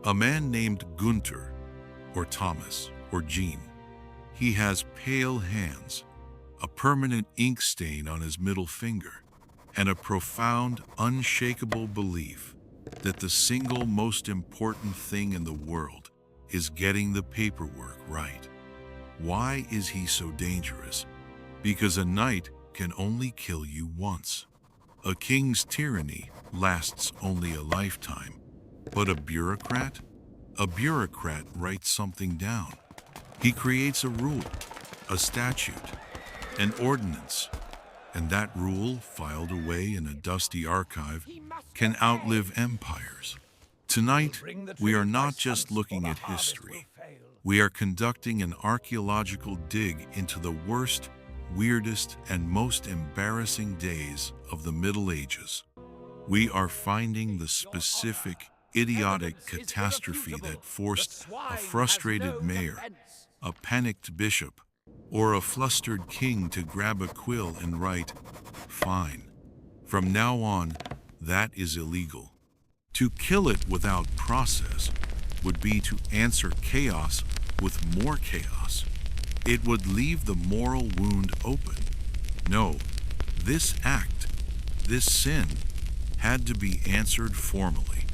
A man named Gunther, or Thomas, or Jean. He has pale hands, a permanent ink stain on his middle finger, and a profound, unshakable belief that the single most important thing in the world is getting the paperwork right. Why is he so dangerous? Because a knight can only kill you once. A king's tyranny lasts only a lifetime. But a bureaucrat? A bureaucrat writes something down. He creates a rule, a statute, an ordinance, and that rule, filed away in a dusty archive, can outlive empires. Tonight, we are not just looking at history. We are conducting an archaeological dig into the worst, weirdest, and most embarrassing days of the Middle Ages. We are finding the specific, idiotic catastrophe that forced a frustrated mayor, a panicked bishop, or a flustered king to grab a quill and write, "Fine. From now on, that is illegal." To kill it without process would be to answer chaos with more chaos. It would leave the moral wound open. No, this act, this sin, had to be answered formally.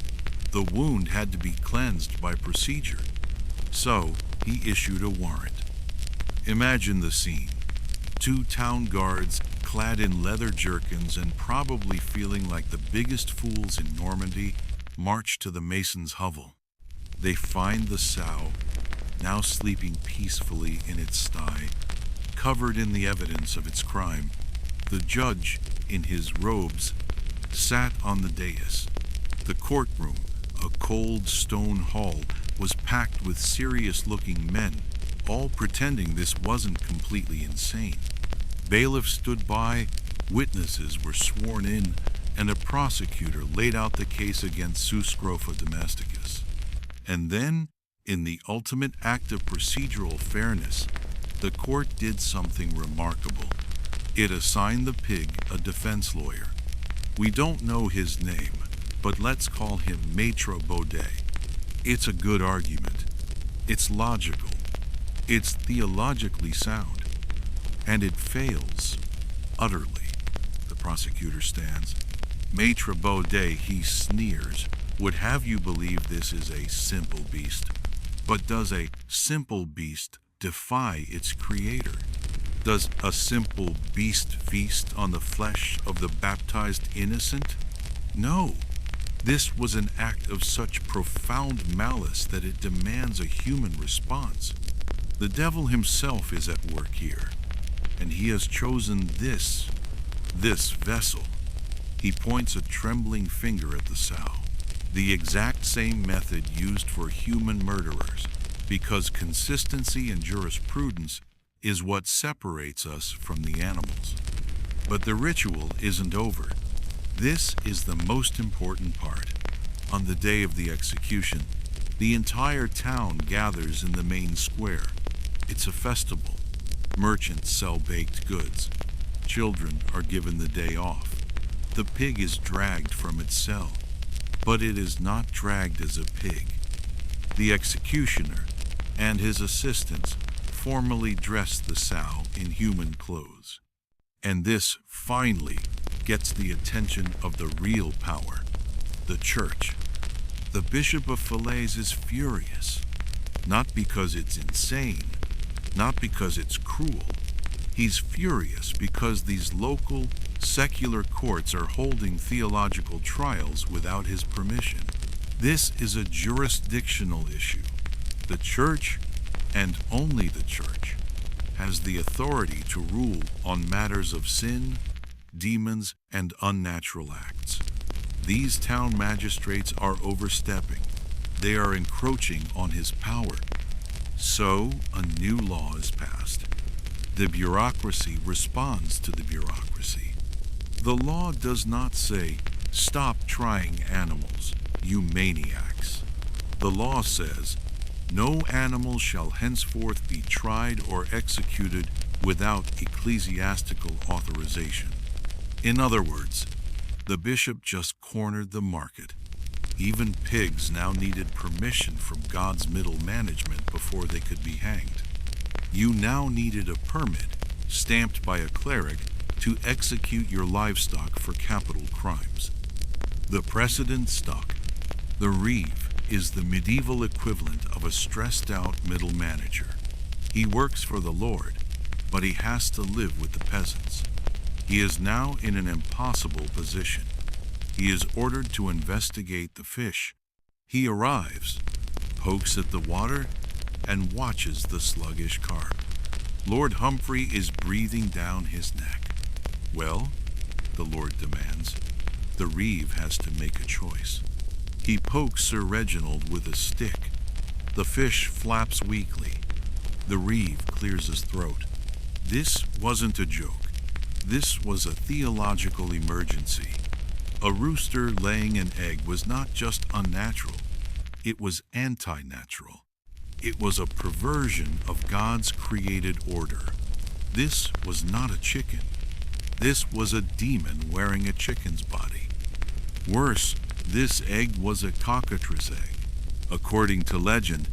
The wound had to be cleansed by procedure. So he issued a warrant. Imagine the scene. 2 town guards clad in leather jerkins and probably feeling like the biggest fools in Normandy march to the mason's hovel. They find the sow, now sleeping peacefully in its sty, covered in the evidence of its crime. The judge, in his robes, sat on the dais. The courtroom, a cold stone hall, was packed with serious-looking men, all pretending this wasn't completely insane. Bailiffs stood by, witnesses were sworn in, and a prosecutor laid out the case against Scrofa domesticus. And then, in the ultimate act of procedural fairness, the court did something remarkable. It assigned the pig a defense lawyer. We don't know his name, but let's call him Maître Baudet. It's a good argument. It's logical. It's theologically sound. And it fails utterly. The prosecutor stands. Maître Baudet, he sneers, would have you believe this is a simple beast. But does a simple beast defy its creator? Does a simple beast feast on the flesh of the baptized innocent? No. This was an act of such profound malice that it demands a human response. The devil himself is at work here, and he has chosen this vessel. He points a trembling finger at the sow. The exact same method used for human murderers, because consistency in jurisprudence is what separates us from the animals. But the ritual isn't over. This is the most important part. On the day of the execution, the entire town gathers in the main square. It's a festival. Merchants sell baked goods. Children are given the day off. The pig is dragged from its cell, but it is not dragged as a pig. The executioner and his assistants formally dress the sow in human clothes. And this finally gets the attention of the real power, the church. The Bishop of Falaise is furious, not because it's insane, not because it's cruel. He's furious because these local, secular courts are holding theological trials without his permission. This is a jurisdictional issue. The church, and only the church, has the authority to rule on matters of sin, demons, and unnatural acts. These town magistrates are overstepping. They are encroaching on his power. So, a new law is passed. The bureaucracy responds to the bureaucracy. The law does not say, "Stop trying animals, you maniacs." The law says, "No animal shall henceforth be tried or executed without ecclesiastical authorization." In other words, the bishop just cornered the market. Even pigs now needed permission from God's middle management before they could be hanged. You now needed a permit, stamped by a cleric, to execute your livestock for capital crimes. The precedent stuck. The reeve is the medieval equivalent of a stressed-out middle manager. He works for the Lord, but he has to live with the peasants. He is now in an impossible position. He is ordered to investigate the fish. He arrives, pokes at the water, and watches the sluggish carp. Lord Humphrey is breathing down his neck. Well, the Lord demands, the reeve has to make a choice. He pokes Sir Reginald with a stick. The fish flaps weakly. The reeve clears his throat. This wasn't a joke. This was a theological emergency. A rooster laying an egg was not just unnatural, it was anti-natural. It was a perversion of God's created order. This was not a chicken. This was a demon wearing a chicken's body. Worse, this egg was a cockatrice egg. According to legend,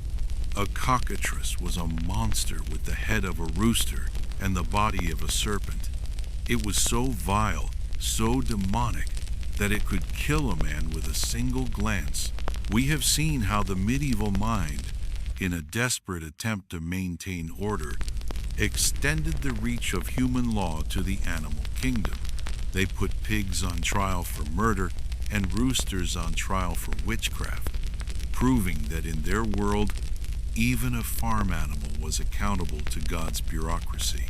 a cockatrice was a monster with the head of a rooster and the body of a serpent. It was so vile, so demonic, that it could kill a man with a single glance. We have seen how the medieval mind, in a desperate attempt to maintain order, extended the reach of human law to the animal kingdom. They put pigs on trial for murder and roosters on trial for witchcraft, proving that in their world, even a farm animal was accountable to God's bureaucracy.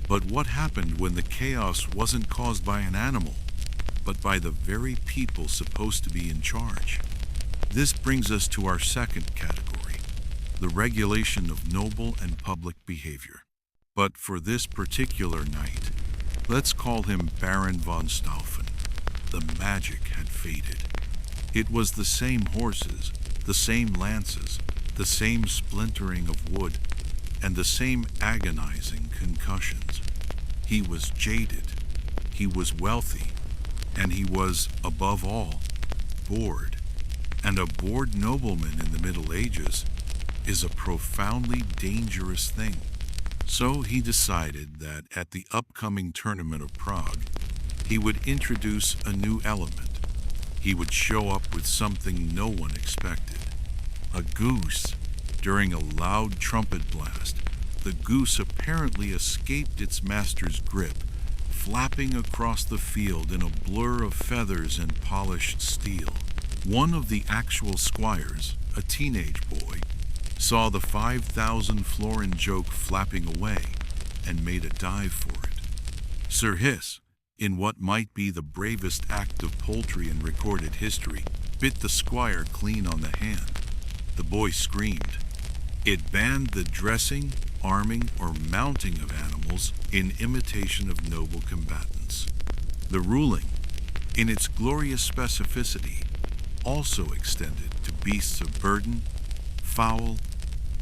But what happened when the chaos wasn't caused by an animal, but by the very people supposed to be in charge? This brings us to our second category, the regulation of noble and public behavior. But for this particular night, let's call him Baron von Stauffen. The magic had faded. It was the same horses, the same lances, the same splintering of wood, and the same agonizing concussions. He was jaded, he was wealthy, and he was, above all, bored. And a bored nobleman in the Middle Ages is a profoundly dangerous thing. So he decided that at the upcoming tournament of Prague, he would introduce a new element. He would show up with something no one expected. A goose. During a loud trumpet blast, the goose apparently escaped its master's grip, flapping across the field in a blur of feathers and polished steel. One of the actual squires, a teenage boy, saw the 5,000 florin joke flapping away and made a dive for it. Sir Hiss, in what might be the bravest act of poultry in recorded history, bit the squire clean on the hand. The boy screamed. It banned the dressing, arming, or mounting of animals in imitation of noble combatants. The ruling, in its glorious specificity, also extended to beasts of burden, fowl,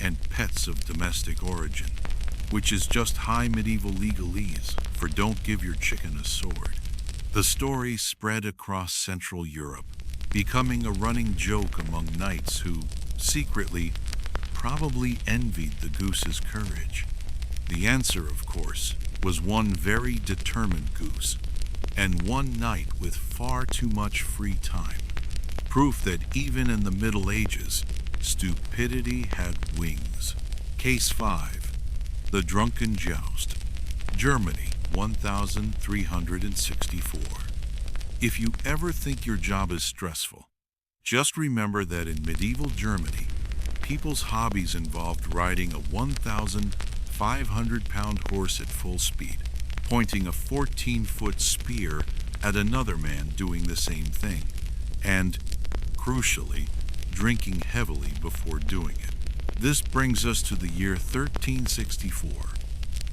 and pets of domestic origin, which is just high medieval legalese for don't give your chicken a sword. The story spread across Central Europe, becoming a running joke among knights who, secretly, probably envied the goose's courage. The answer, of course, was one very determined goose, and one knight with far too much free time. Proof that even in the Middle Ages, stupidity had wings. Case 5. The Drunken Joust. Germany, 1364. If you ever think your job is stressful, just remember that in medieval Germany, people's hobbies involved riding a 1,500-pound horse at full speed, pointing a 14-foot spear at another man doing the same thing, and, crucially, drinking heavily before doing it. This brings us to the year 1364,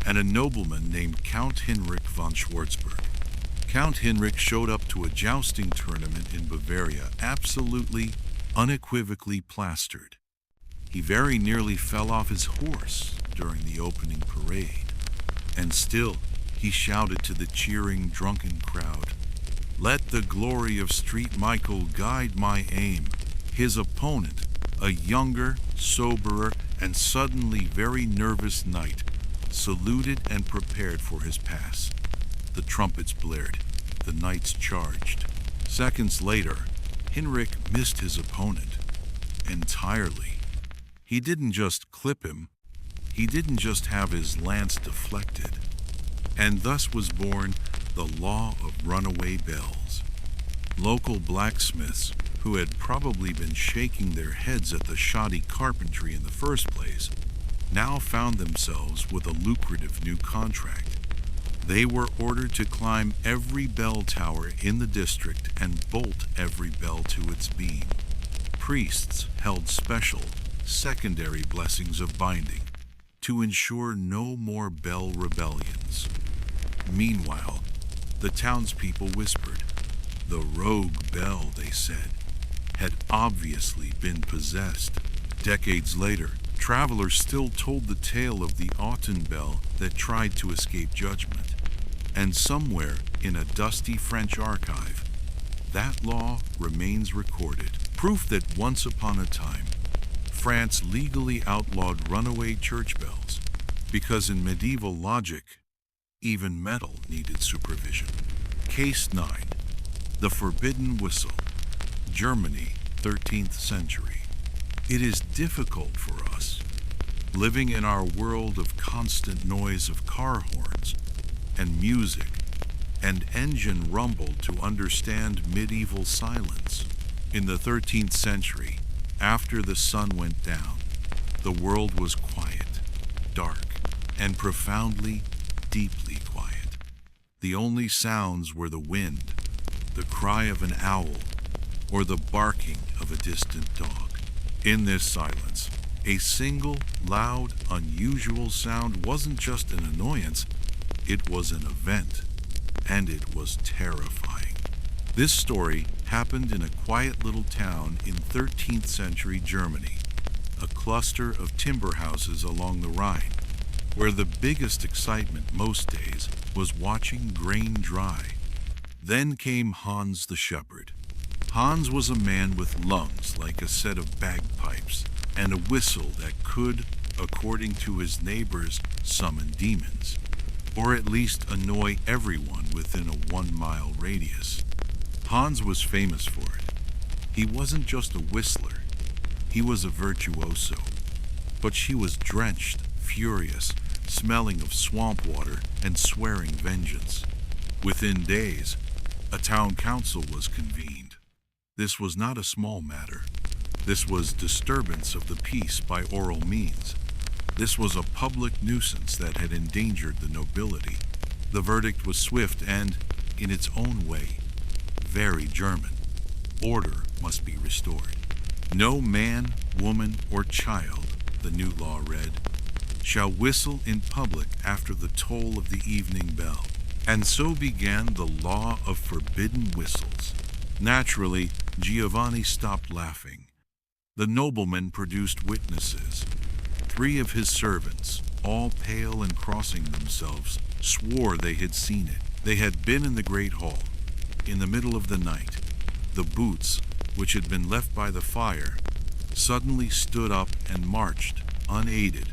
and a nobleman named Count Heinrich von Schwarzburg. Count Heinrich showed up to a jousting tournament in Bavaria absolutely, unequivocally plastered. He very nearly fell off his horse during the opening parade, and still he shouted to the cheering drunken crowd, Let the glory of Street Michael guide my aim. His opponent, a younger, soberer, and suddenly very nervous knight, saluted and prepared for his pass. The trumpets blared. The knights charged. Seconds later, Henrik missed his opponent entirely. He didn't just clip him. He didn't just have his lance deflected. And thus was born the law of runaway bells. Local blacksmiths, who had probably been shaking their heads at the shoddy carpentry in the first place, now found themselves with a lucrative new contract. They were ordered to climb every bell tower in the district and bolt every bell to its beam. Priests held special, secondary blessings of binding to ensure no more bell rebellions. Meanwhile, the townspeople whispered. The rogue bell, they said, had obviously been possessed. Decades later, travelers still told the tale of the autumn bell that tried to escape judgment. And somewhere in a dusty French archive, that law remains recorded. Proof that once upon a time, France legally outlawed runaway church bells, because in medieval logic, even metal needed supervision. Case 9. The Forbidden Whistle. Germany, 13th century. It is difficult for us, living in our world of constant noise of car horns and music and engine rumble, to understand medieval silence. In the 13th century, after the sun went down, the world was quiet, dark, and profoundly, deeply quiet. The only sounds were the wind, the cry of an owl, or the barking of a distant dog. In this silence, a single, loud, unusual sound wasn't just an annoyance, it was an event, and it was terrifying. This story happened in a quiet little town in 13th century Germany, a cluster of timber houses along the Rhine, where the biggest excitement most days was watching grain dry. Then came Hans the shepherd. Hans was a man with lungs like a set of bagpipes and a whistle that could, according to his neighbors, summon demons, or at least annoy everyone within a 1-mile radius. Hans was famous for it. He wasn't just a whistler, he was a virtuoso. But she was drenched, furious, smelling of swamp water and swearing vengeance. Within days, a town council was convened. This was not a small matter. This was disturbance of the peace by oral means. This was a public nuisance that had endangered the nobility. The verdict was swift and, in its own way, very German. Order must be restored. No man, woman, or child, the new law read, shall whistle in public after the toll of the evening bell. And so began the law of forbidden whistles. Naturally, Giovanni stopped laughing. The nobleman produced witnesses. 3 of his servants, all pale and crossing themselves, swore they had seen it. They had been in the great hall, in the middle of the night. The boots, which had been left by the fire, suddenly stood up and marched, unaided,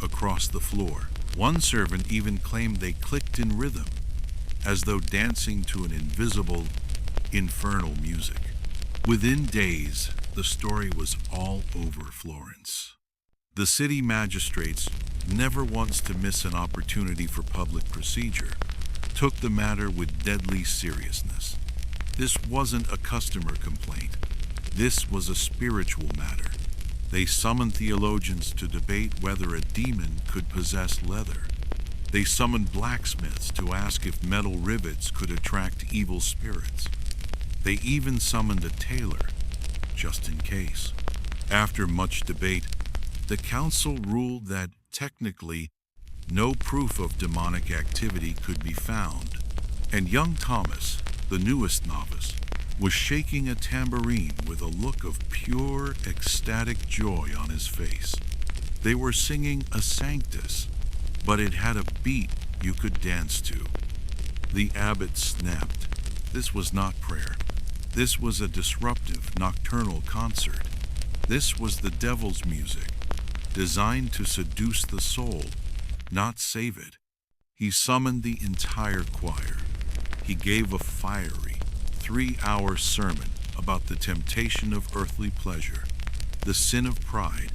across the floor. One servant even claimed they clicked in rhythm, as though dancing to an invisible, infernal music. Within days, the story was all over Florence. The city magistrates, never once to miss an opportunity for public procedure, took the matter with deadly seriousness. This wasn't a customer complaint. This was a spiritual matter. They summoned theologians to debate whether a demon could possess leather. They summoned blacksmiths to ask if metal rivets could attract evil spirits. They even summoned a tailor, just in case. After much debate, the council ruled that, technically, no proof of demonic activity could be found, and young Thomas, the newest novice, was shaking a tambourine with a look of pure, ecstatic joy on his face. They were singing a Sanctus, but it had a beat you could dance to. The abbot snapped. This was not prayer. This was a disruptive, nocturnal concert. This was the devil's music, designed to seduce the soul, not save it. He summoned the entire choir. He gave a fiery, 3-hour sermon about the temptation of earthly pleasure, the sin of pride,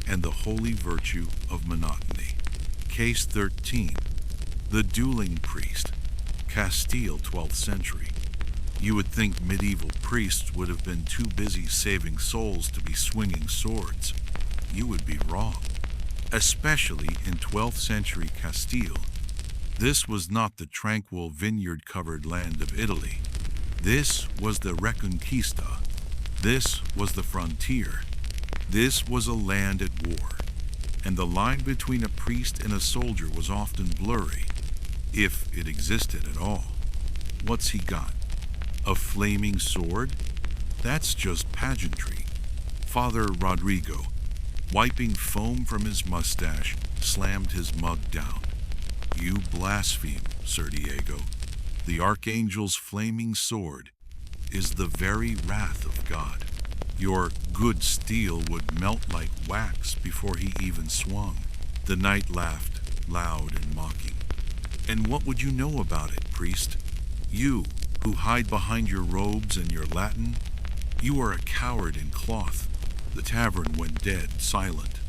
and the holy virtue of monotony. Case 13. The Dueling Priest. Castile, 12th century. You would think medieval priests would have been too busy saving souls to be swinging swords. You would be wrong. Especially in 12th century Castile. This was not the tranquil vineyard-covered land of Italy. This was the Reconquista. This was the frontier. This was a land at war. And the line between a priest and a soldier was often blurry, if it existed at all. What's he got? A flaming sword? That's just pageantry. Father Rodrigo, wiping foam from his mustache, slammed his mug down. You blaspheme, Sir Diego. The Archangel's flaming sword is the very wrath of God. Your good steel would melt like wax before he even swung. The knight laughed, loud and mocking. And what would you know about it, priest? You, who hide behind your robes and your Latin, you are a coward in cloth. The tavern went dead, silent.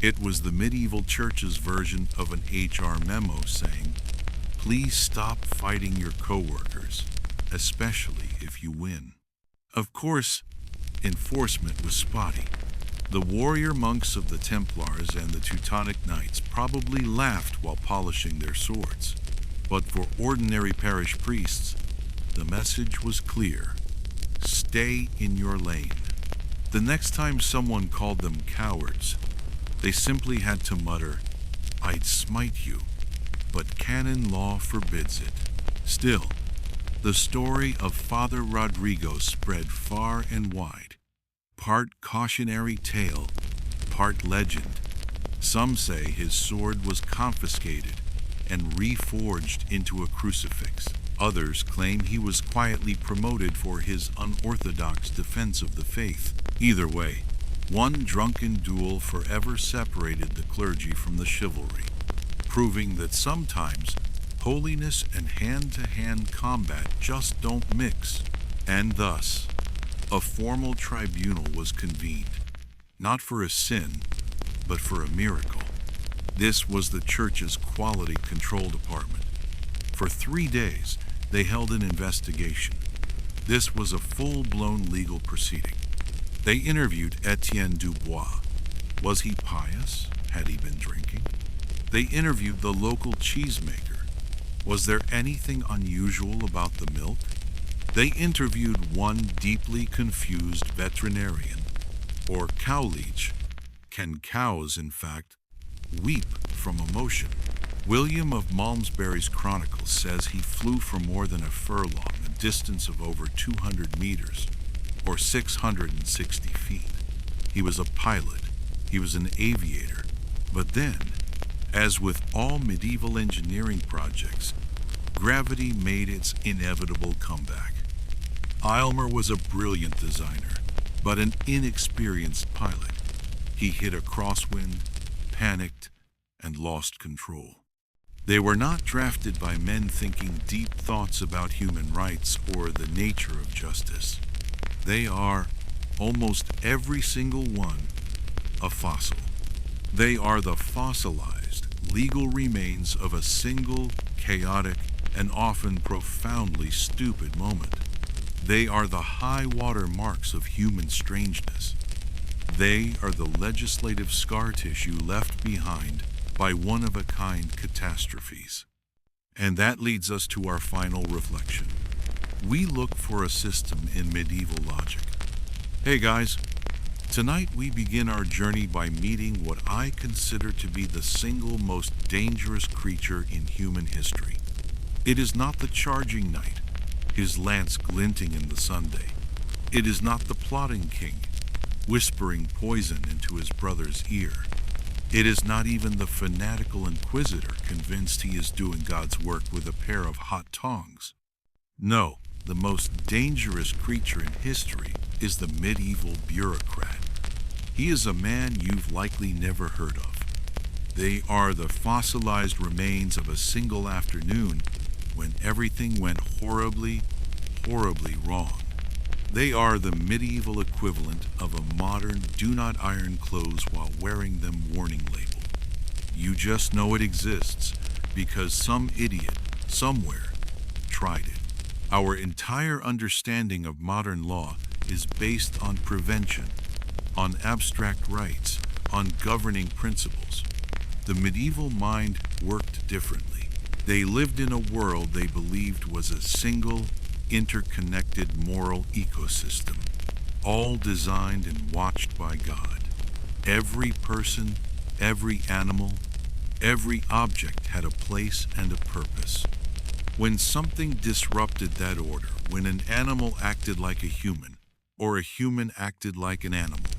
It was the medieval church's version of an HR memo saying, "Please stop fighting your co-workers, especially if you win." Of course, enforcement was spotty. The warrior monks of the Templars and the Teutonic Knights probably laughed while polishing their swords. But for ordinary parish priests, the message was clear. Stay in your lane. The next time someone called them cowards, they simply had to mutter, "I'd smite you, but canon law forbids it." Still, the story of Father Rodrigo spread far and wide. Part cautionary tale, part legend. Some say his sword was confiscated and reforged into a crucifix. Others claim he was quietly promoted for his unorthodox defense of the faith. Either way, one drunken duel forever separated the clergy from the chivalry, proving that sometimes holiness and hand-to-hand combat just don't mix. And thus, a formal tribunal was convened, not for a sin, but for a miracle. This was the church's quality control department. For 3 days, they held an investigation. This was a full-blown legal proceeding. They interviewed Etienne Dubois. Was he pious? Had he been drinking? They interviewed the local cheesemaker. Was there anything unusual about the milk? They interviewed one deeply confused veterinarian, or cow leech. Can cows, in fact, weep from emotion? William of Malmesbury's Chronicles says he flew for more than a furlong, a distance of over 200 meters, or 660 feet. He was a pilot. He was an aviator. But then, as with all medieval engineering projects, gravity made its inevitable comeback. Aylmer was a brilliant designer, but an inexperienced pilot. He hit a crosswind, panicked, and lost control. They were not drafted by men thinking deep thoughts about human rights or the nature of justice. They are, almost every single one, a fossil. They are the fossilized, legal remains of a single, chaotic, and often profoundly stupid moment. They are the high water marks of human strangeness. They are the legislative scar tissue left behind by one-of-a-kind catastrophes. And that leads us to our final reflection. We look for a system in medieval logic. Hey guys, tonight we begin our journey by meeting what I consider to be the single most dangerous creature in human history. It is not the charging knight, his lance glinting in the sunday. It is not the plotting king, whispering poison into his brother's ear. It is not even the fanatical inquisitor convinced he is doing God's work with a pair of hot tongs. No, the most dangerous creature in history is the medieval bureaucrat. He is a man you've likely never heard of. They are the fossilized remains of a single afternoon when everything went horribly, horribly wrong. They are the medieval equivalent of a modern do not iron clothes while wearing them warning label. You just know it exists because some idiot somewhere tried it. Our entire understanding of modern law is based on prevention, on abstract rights, on governing principles. The medieval mind worked differently. They lived in a world they believed was a single, interconnected moral ecosystem, all designed and watched by God. Every person, every animal, every object had a place and a purpose. When something disrupted that order, when an animal acted like a human, or a human acted like an animal,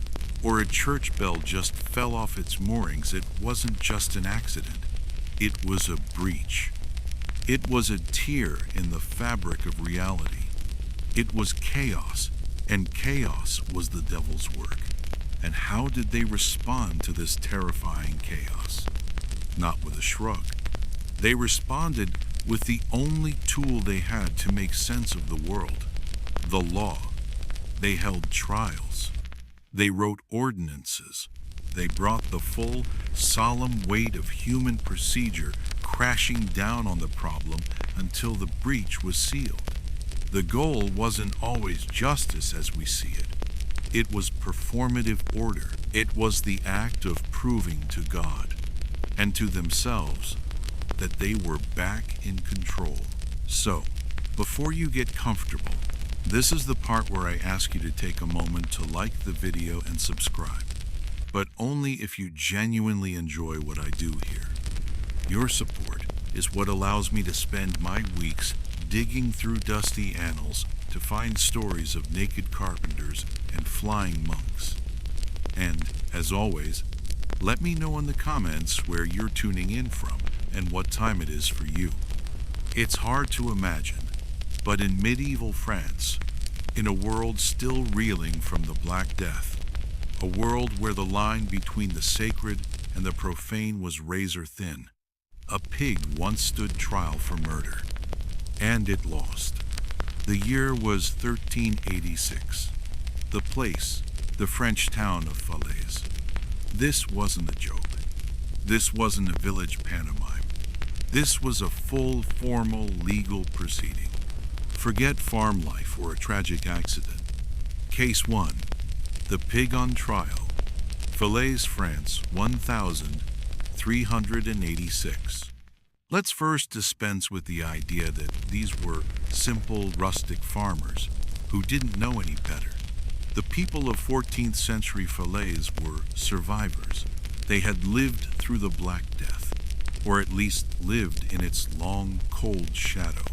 or a church bell just fell off its moorings, it wasn't just an accident. It was a breach. It was a tear in the fabric of reality. It was chaos, and chaos was the devil's work. And how did they respond to this terrifying chaos? Not with a shrug. They responded with the only tool they had to make sense of the world, the law. They held trials. They wrote ordinances. They brought the full, solemn weight of human procedure crashing down on the problem until the breach was sealed. The goal wasn't always justice as we see it. It was performative order. It was the act of proving to God and to themselves that they were back in control. So, before you get comfortable, this is the part where I ask you to take a moment to like the video and subscribe, but only if you genuinely enjoy what I do here. Your support is what allows me to spend my weeks digging through dusty annals to find stories of naked carpenters and flying monks. And, as always, let me know in the comments where you're tuning in from and what time it is for you. It's hard to imagine, but in medieval France, in a world still reeling from the Black Death, a world where the line between the sacred and the profane was razor thin, a pig once stood trial for murder, and it lost. The year was 1386. The place, the French town of Falaise. This wasn't a joke. This wasn't a village pantomime. This was a full, formal, legal proceeding. Forget farm life or a tragic accident. Case 1. The Pig on Trial. Falaise, France, 1386. Let's first dispense with the idea that these were simple, rustic farmers who didn't know any better. The people of 14th century Falaise were survivors. They had lived through the Black Death, or at least lived in its long, cold shadow.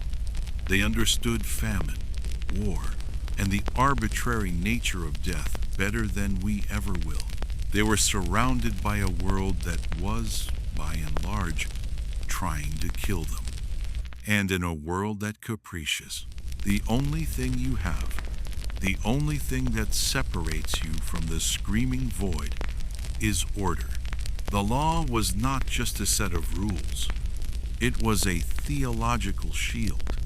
They understood famine, war, and the arbitrary nature of death better than we ever will. They were surrounded by a world that was, by and large, trying to kill them. And in a world that capricious, the only thing you have, the only thing that separates you from the screaming void, is order. The law was not just a set of rules. It was a theological shield.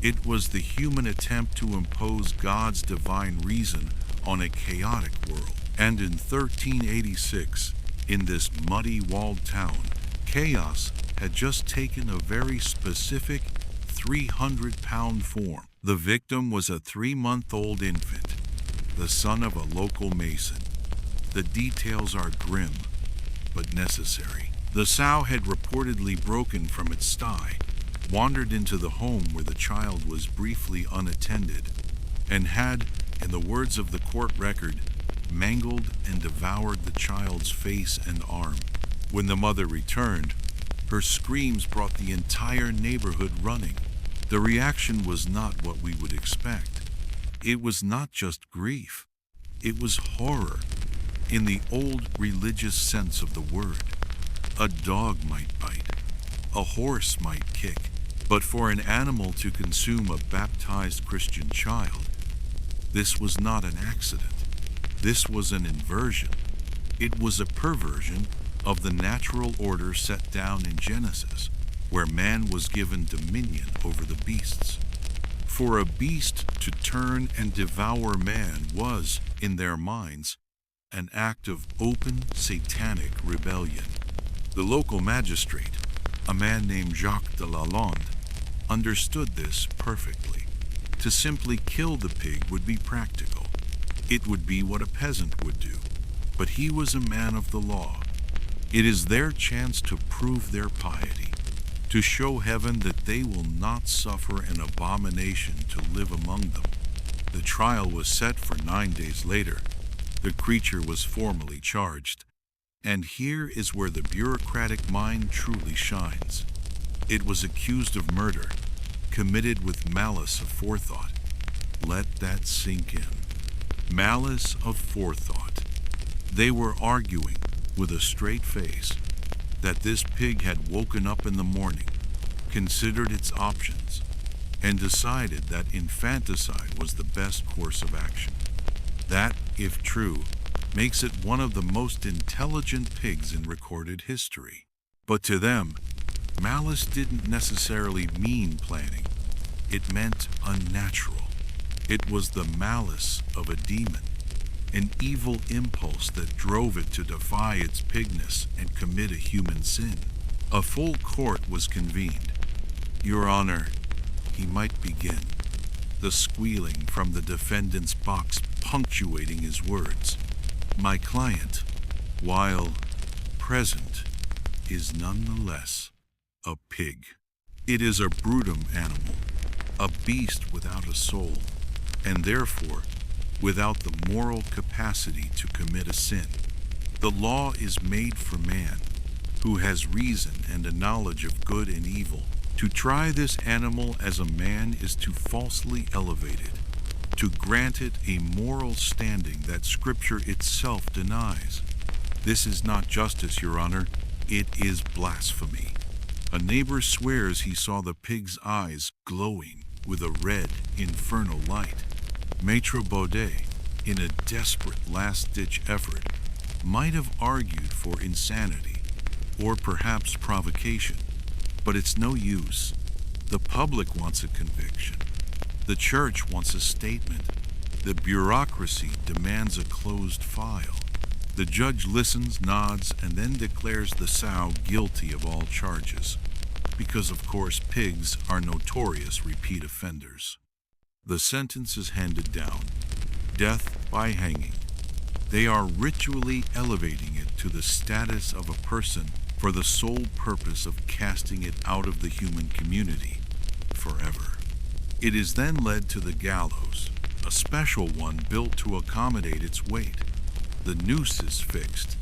It was the human attempt to impose God's divine reason on a chaotic world. And in 1386, in this muddy walled town, chaos had just taken a very specific 300-pound form. The victim was a 3-month-old infant, the son of a local mason. The details are grim, but necessary. The sow had reportedly broken from its sty, wandered into the home where the child was briefly unattended, and had, in the words of the court record, mangled and devoured the child's face and arm. When the mother returned, her screams brought the entire neighborhood running. The reaction was not what we would expect. It was not just grief. It was horror, in the old religious sense of the word. A dog might bite. A horse might kick. But for an animal to consume a baptized Christian child, this was not an accident. This was an inversion. It was a perversion of the natural order set down in Genesis, where man was given dominion over the beasts. For a beast to turn and devour man was, in their minds, an act of open satanic rebellion. The local magistrate, a man named Jacques de Lalande, understood this perfectly. To simply kill the pig would be practical. It would be what a peasant would do. But he was a man of the law. It is their chance to prove their piety, to show heaven that they will not suffer an abomination to live among them. The trial was set for 9 days later. The creature was formally charged. And here is where the bureaucratic mind truly shines. It was accused of murder, committed with malice aforethought. Let that sink in. Malice aforethought. They were arguing with a straight face that this pig had woken up in the morning, considered its options, and decided that infanticide was the best course of action. That, if true, makes it one of the most intelligent pigs in recorded history. But to them, malice didn't necessarily mean planning. It meant unnatural. It was the malice of a demon, an evil impulse that drove it to defy its pigness and commit a human sin. A full court was convened. Your Honor, he might begin, the squealing from the defendant's box punctuating his words. My client, while present, is nonetheless a pig. It is a brutum animal, a beast without a soul, and therefore without the moral capacity to commit a sin. The law is made for man, who has reason and a knowledge of good and evil. To try this animal as a man is to falsely elevate it, to grant it a moral standing that Scripture itself denies. This is not justice, Your Honor, it is blasphemy. A neighbor swears he saw the pig's eyes glowing with a red, infernal light. Maître Baudet, in a desperate last-ditch effort, might have argued for insanity, or perhaps provocation, but it's no use. The public wants a conviction. The church wants a statement. The bureaucracy demands a closed file. The judge listens, nods, and then declares the sow guilty of all charges, because of course pigs are notorious repeat offenders. The sentence is handed down, death by hanging. They are ritually elevating it to the status of a person for the sole purpose of casting it out of the human community forever. It is then led to the gallows, a special one built to accommodate its weight. The noose is fixed.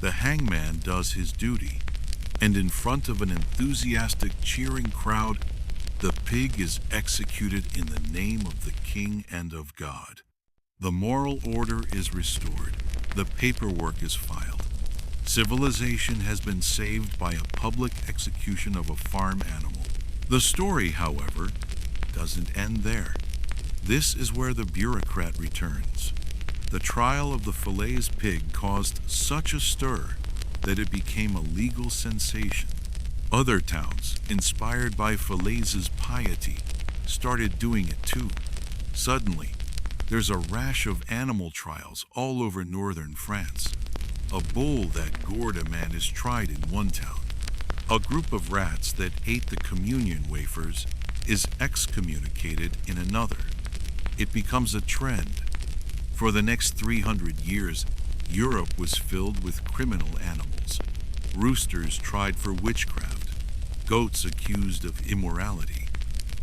The hangman does his duty, and in front of an enthusiastic, cheering crowd, the pig is executed in the name of the King and of God. The moral order is restored. The paperwork is filed. Civilization has been saved by a public execution of a farm animal. The story, however, doesn't end there. This is where the bureaucrat returns. The trial of the Falaise pig caused such a stir that it became a legal sensation. Other towns, inspired by Falaise's piety, started doing it too. Suddenly, there's a rash of animal trials all over northern France. A bull that gored a man is tried in one town. A group of rats that ate the communion wafers is excommunicated in another. It becomes a trend. For the next 300 years, Europe was filled with criminal animals. Roosters tried for witchcraft, goats accused of immorality,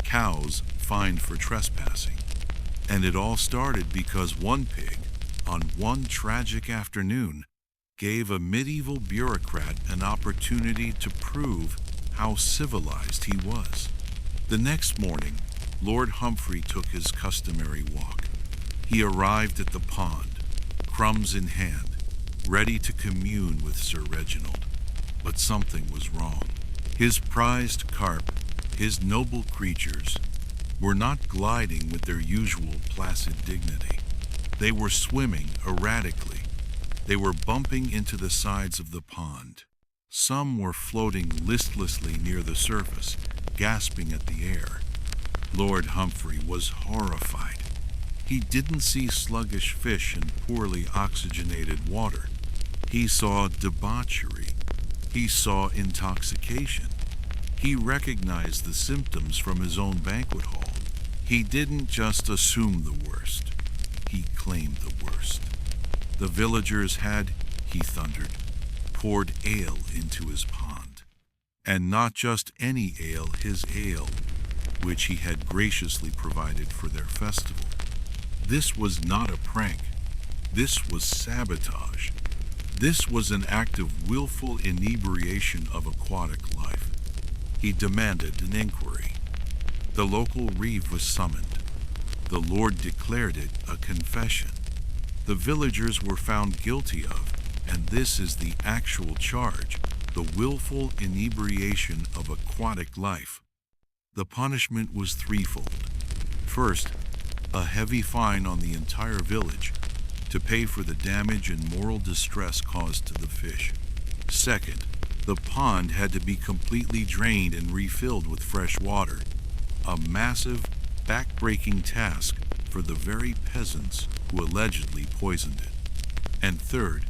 cows fined for trespassing. And it all started because one pig, on one tragic afternoon, gave a medieval bureaucrat an opportunity to prove how civilized he was. The next morning, Lord Humphrey took his customary walk. He arrived at the pond, crumbs in hand, ready to commune with Sir Reginald. But something was wrong. His prized carp, His noble creatures were not gliding with their usual placid dignity. They were swimming erratically. They were bumping into the sides of the pond. Some were floating listlessly near the surface, gasping at the air. Lord Humphrey was horrified. He didn't see sluggish fish in poorly oxygenated water. He saw debauchery. He saw intoxication. He recognized the symptoms from his own banquet hall. He didn't just assume the worst. He claimed the worst. The villagers had, he thundered, poured ale into his pond. And not just any ale, his ale, which he had graciously provided for their festival. This was not a prank. This was sabotage. This was an act of willful inebriation of aquatic life. He demanded an inquiry. The local reeve was summoned. The Lord declared it a confession. The villagers were found guilty of, and this is the actual charge, the willful inebriation of aquatic life. The punishment was threefold. First, a heavy fine on the entire village to pay for the damage and moral distress caused to the fish. Second, the pond had to be completely drained and refilled with fresh water, a massive, back-breaking task for the very peasants who allegedly poisoned it. And third,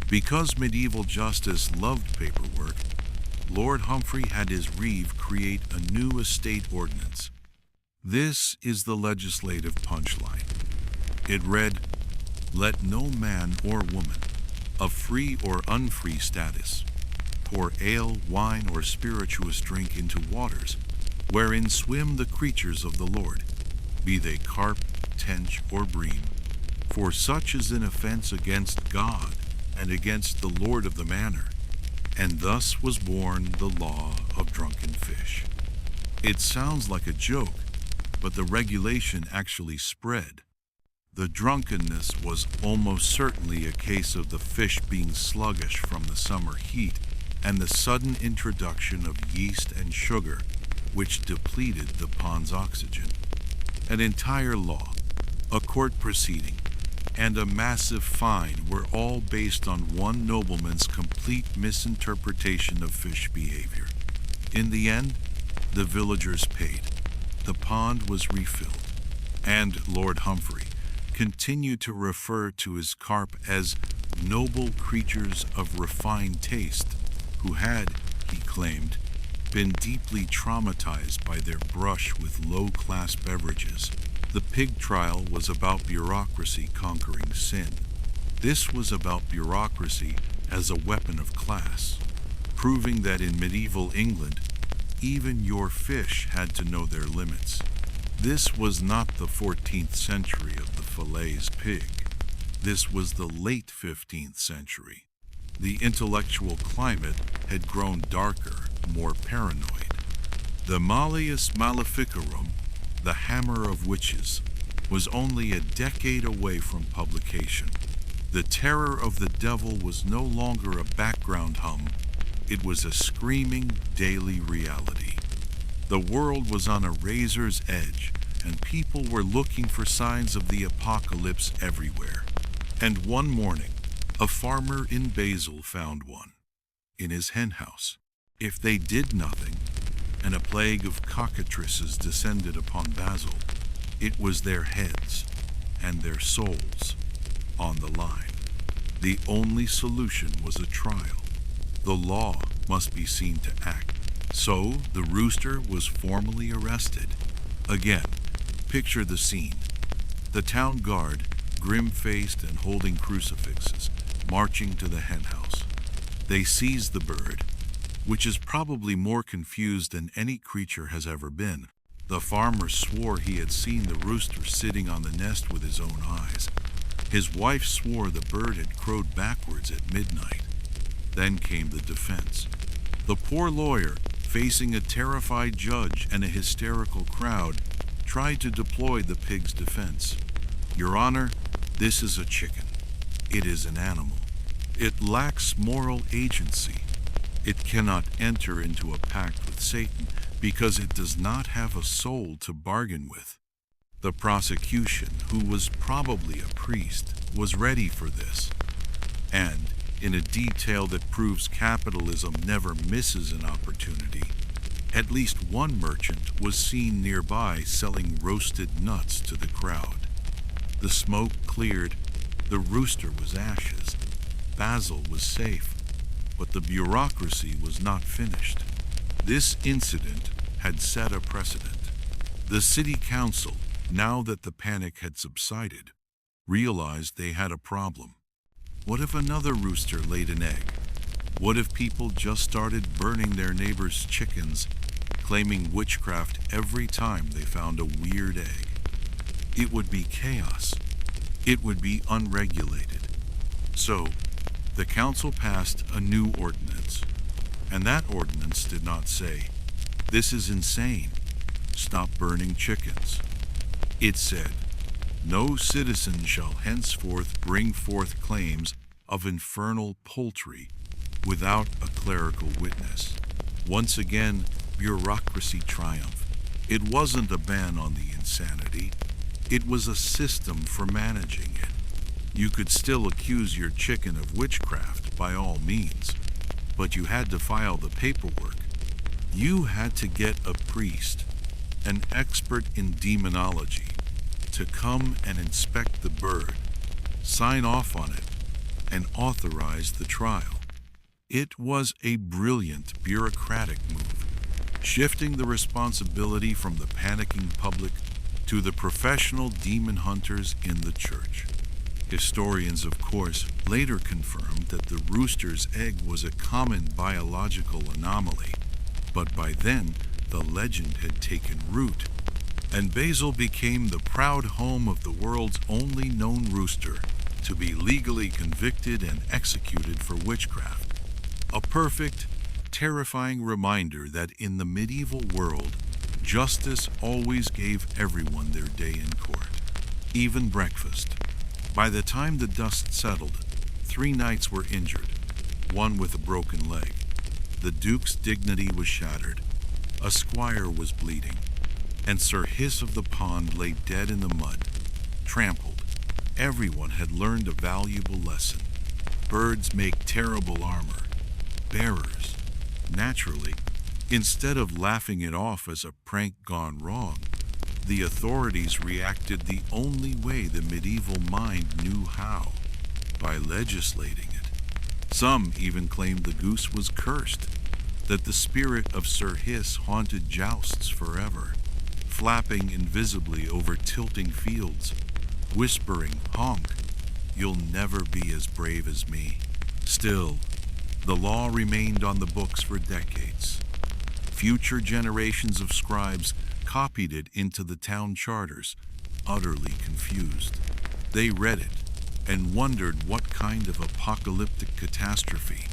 because medieval justice loved paperwork, Lord Humphrey had his reeve create a new estate ordinance. This is the legislative punchline. It read, "Let no man or woman, of free or unfree status, pour ale, wine, or spirituous drink into waters, wherein swim the creatures of the Lord, be they carp, tench, or bream, for such is an offense against God and against the Lord of the manor." And thus was born the law of drunken fish. It sounds like a joke, but the regulation actually spread. The drunkenness was almost certainly a case of the fish being sluggish from the summer heat and the sudden introduction of yeast and sugar, which depleted the pond's oxygen. An entire law, a court proceeding, and a massive fine were all based on one nobleman's complete misinterpretation of fish behavior. In the end, the villagers paid. The pond was refilled, and Lord Humphrey continued to refer to his carp as noble creatures of refined taste, who had, he claimed, been deeply traumatized by their brush with low-class beverages. The pig trial was about bureaucracy conquering sin. This was about bureaucracy as a weapon of class, proving that in medieval England, even your fish had to know their limits. This was not the 14th century of the fillets pig. This was the late 15th century. The intellectual climate had grown darker, more paranoid. The Malleus Maleficarum, the Hammer of Witches, was only a decade away from publication. The terror of the devil was no longer a background hum. It was a screaming daily reality. The world was on a razor's edge, and people were looking for signs of the apocalypse everywhere. And one morning, a farmer in Basel found one, in his henhouse. If they did nothing, and a plague of cockatrices descended upon Basel, it was their heads and their souls on the line. The only solution was a trial. The law must be seen to act. So the rooster was formally arrested. Again, picture the scene. The town guard, grim-faced and holding crucifixes, marching to the henhouse. They seize the bird, which is probably more confused than any creature has ever been. The farmer swore he had seen the rooster sitting on the nest with his own eyes. His wife swore the bird had crowed backwards at midnight. Then came the defense. The poor lawyer, facing a terrified judge and a hysterical crowd, tried to deploy the pig's defense. "Your Honor, this is a chicken. It is an animal. It lacks moral agency. It cannot enter into a pact with Satan. because it does not have a soul to bargain with. The prosecution, who was probably a priest, was ready for this, and in a detail that proves capitalism never misses an opportunity, at least one merchant was seen nearby selling roasted nuts to the crowd. The smoke cleared, the rooster was ashes, Basil was safe, but the bureaucracy was not finished. This incident had set a precedent. The city council, now that the panic had subsided, realized they had a problem. What if another rooster laid an egg? What if people just started burning their neighbors' chickens, claiming witchcraft every time they found a weird egg? It would be chaos. It would be unregulated. So, the council passed a new ordinance. And that ordinance did not say, "This is insane. Stop burning chickens." It said, "No citizen shall henceforth bring forth claims of infernal poultry without a clerical witness." Once again, bureaucracy triumphed. It wasn't a ban on the insanity. It was a system for managing it. You could still accuse your chicken of witchcraft by all means, but you had to file the paperwork. You had to get a priest, an expert in demonology, to come and inspect the bird, sign off on it, and authorize the trial. It was a brilliant bureaucratic move, shifting the responsibility from the panicking public to the professional demon hunters in the church. Historians, of course, later confirmed that the rooster's egg was a common biological anomaly, but by then the legend had taken root, and Basil became the proud home of the world's only known rooster to be legally convicted and executed for witchcraft. A perfect, terrifying reminder that in the medieval world, justice always gave everyone their day in court, even breakfast. By the time the dust settled, 3 knights were injured, one with a broken leg. The duke's dignity was shattered, a squire was bleeding, and Sir Hiss of the Pond lay dead in the mud, trampled. Everyone had learned a valuable lesson. Birds make terrible armor, bearers. Naturally, instead of laughing it off as a prank gone wrong, the authorities reacted the only way the medieval mind knew how, by legislating it. Some even claimed the goose was cursed, that the spirit of Sir Hiss haunted jousts forever, flapping invisibly over tilting fields, whispering, "Honk, you'll never be as brave as me." Still, the law remained on the books for decades. Future generations of scribes copied it into the town charters, utterly confused. They read it and wondered what kind of apocalyptic catastrophe,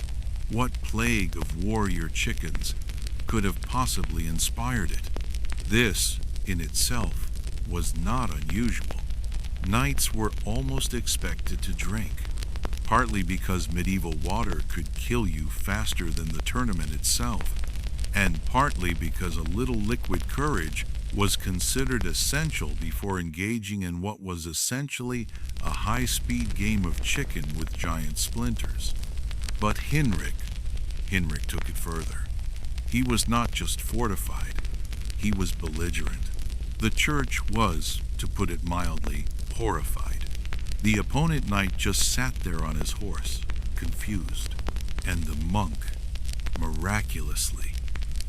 what plague of warrior chickens could have possibly inspired it. This, in itself, was not unusual. Knights were almost expected to drink, partly because medieval water could kill you faster than the tournament itself, and partly because a little liquid courage was considered essential before engaging in what was essentially a high-speed game of chicken with giant splinters. But Henrik took it further. He was not just fortified, he was belligerent. The church was, to put it mildly, horrified. The opponent knight just sat there on his horse, confused, and the monk, miraculously,